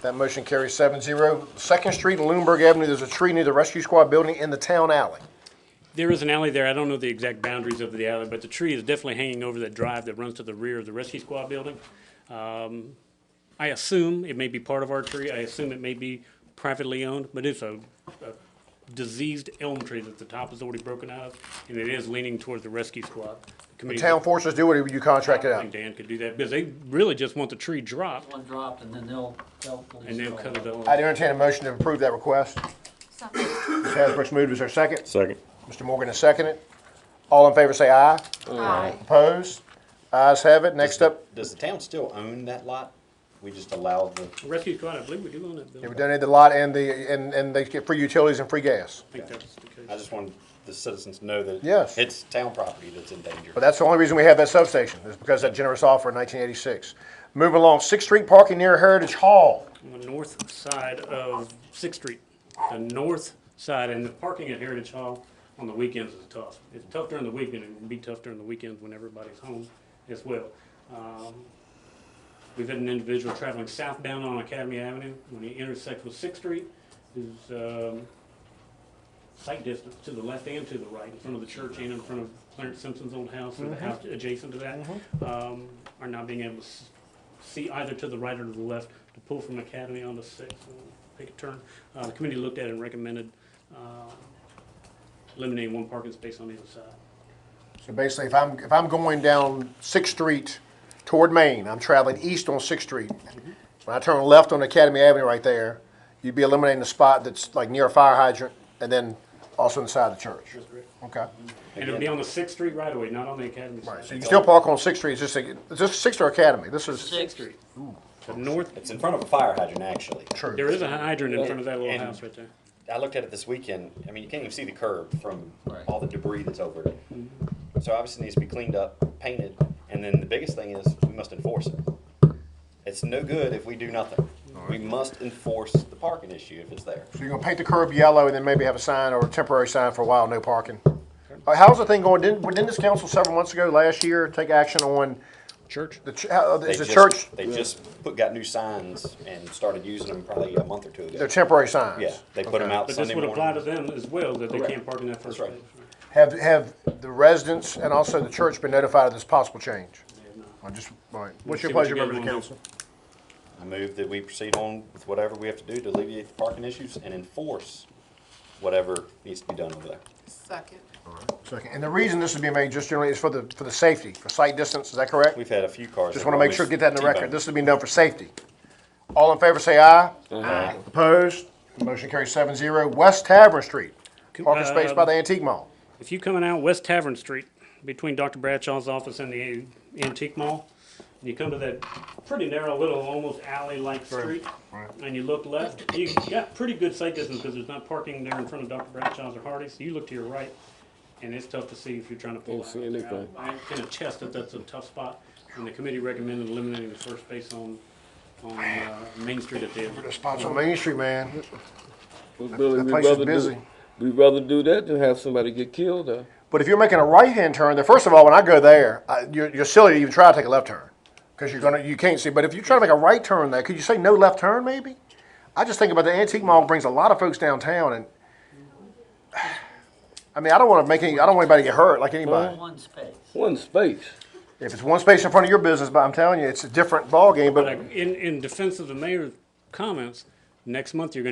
That motion carries 7-0. 2nd Street and Lunenburg Avenue, there's a tree near the Rescue Squad building in the town alley. There is an alley there. I don't know the exact boundaries of the alley, but the tree is definitely hanging over that drive that runs to the rear of the Rescue Squad building. I assume it may be part of our tree. I assume it may be privately owned, but it's a diseased elm tree that the top is already broken out of, and it is leaning towards the Rescue Squad. The town forces do it, or you contract it I out? think Dan could do that, because they really just want the tree dropped, One dropped and then they'll. and they'll cut it up. I'd entertain a motion to approve that request. Ms. Hasbrook's moved. Is there a second? Second. Mr. Morgan has seconded. All in favor say aye. Aye. Opposed? Ayes have it. Next up, Does the town still own that lot? We just allowed the. Rescue Squad, I believe we do own that yeah, building. we donated the lot and they get free utilities and free gas. I think that's the case. I just wanted the citizens to know that. Yes. It's town property that's in danger. But that's the only reason we have that substation, is because of that generous offer in 1986. Moving along, 6th Street parking near Heritage Hall. On the north side of 6th Street, the north side, and the parking at Heritage Hall on the weekends is tough. It's tough during the week, and it can be tough during the weekends when everybody's home as well. We've had an individual traveling southbound on Academy Avenue when he intersects with 6th Street, whose sight distance to the left and to the right, in front of the church and in front of Clarence Simpson's old house, or the house adjacent to that, are not being able to see either to the right or to the left to pull from Academy onto 6th and take a turn. The committee looked at it and recommended eliminating one parking space on either side. So basically, if I'm going down 6th Street toward Maine, I'm traveling east on 6th Street. When I turn left on Academy Avenue right there, you'd be eliminating the spot that's like near a fire hydrant and then also inside the church. Okay. And it'll be on the 6th Street right away, not on the Academy side. So you can still park on 6th Street. It's just is this 6th or Academy? This is 6th Street. The north, It's in front of a fire hydrant, actually. True. there is a hydrant in front of that little And- house right there. I looked at it this weekend. I mean, you can't even see the curb from all the debris that's over it. So obviously it needs to be cleaned up, painted, and then the biggest thing is we must enforce it. It's no good if we do nothing. We must enforce the parking issue if it's there. So you're gonna paint the curb yellow and then maybe have a sign or a temporary sign for a while, no parking. How's the thing going? Didn't this council several months ago, last year, take action on Church? is the church, They just got new signs and started using them probably a month or two ago. they're temporary signs? Yeah, they put them out But Sunday this would apply to morning. them as well, that they Correct. can't park in that first That's space. right. Have the residents and also the church been notified of this possible change? All right. What's your See what pleasure, you guys members of wanna do. council? I move that we proceed on with whatever we have to do to alleviate the parking issues and enforce whatever needs to be done over there. Second. Second. And the reason this is being made just generally is for the safety, for sight distance, is that correct? We've had a few cars. Just that want to make always sure, get that in the record. T-bone. This is being done for safety. All in favor, say aye. Aye. Opposed? Motion carries 7-0. West Tavern Street, parking space by the Antique Mall. If you coming out West Tavern Street, between Dr. Bradshaw's office and the Antique Mall, and you come to that pretty narrow little almost alley-like street, and you look left, you got pretty good sight distance because there's not parking there in front of Dr. Bradshaw's or Hardee's. You look to your right, and it's tough to see if you're trying to pull Don't out. see anything. I can attest that that's a tough spot, and the committee recommended eliminating the first space on Main Street at the end. The spots on Main Street, man. Well, Billy, That we'd place is rather busy. we'd rather do that than have somebody get killed. But if you're making a right-hand turn, then first of all, when I go there, you're silly to even try to take a left turn because you can't see. But if you're trying to make a right turn there, could you say no left turn maybe? I just think about the Antique Mall brings a lot of folks downtown, and I mean, I don't want anybody to get hurt, like anybody. One space. One space. If it's one space in front of your business, but I'm telling you, it's a different ballgame. But Like, in defense of the mayor's comments, next month you're gonna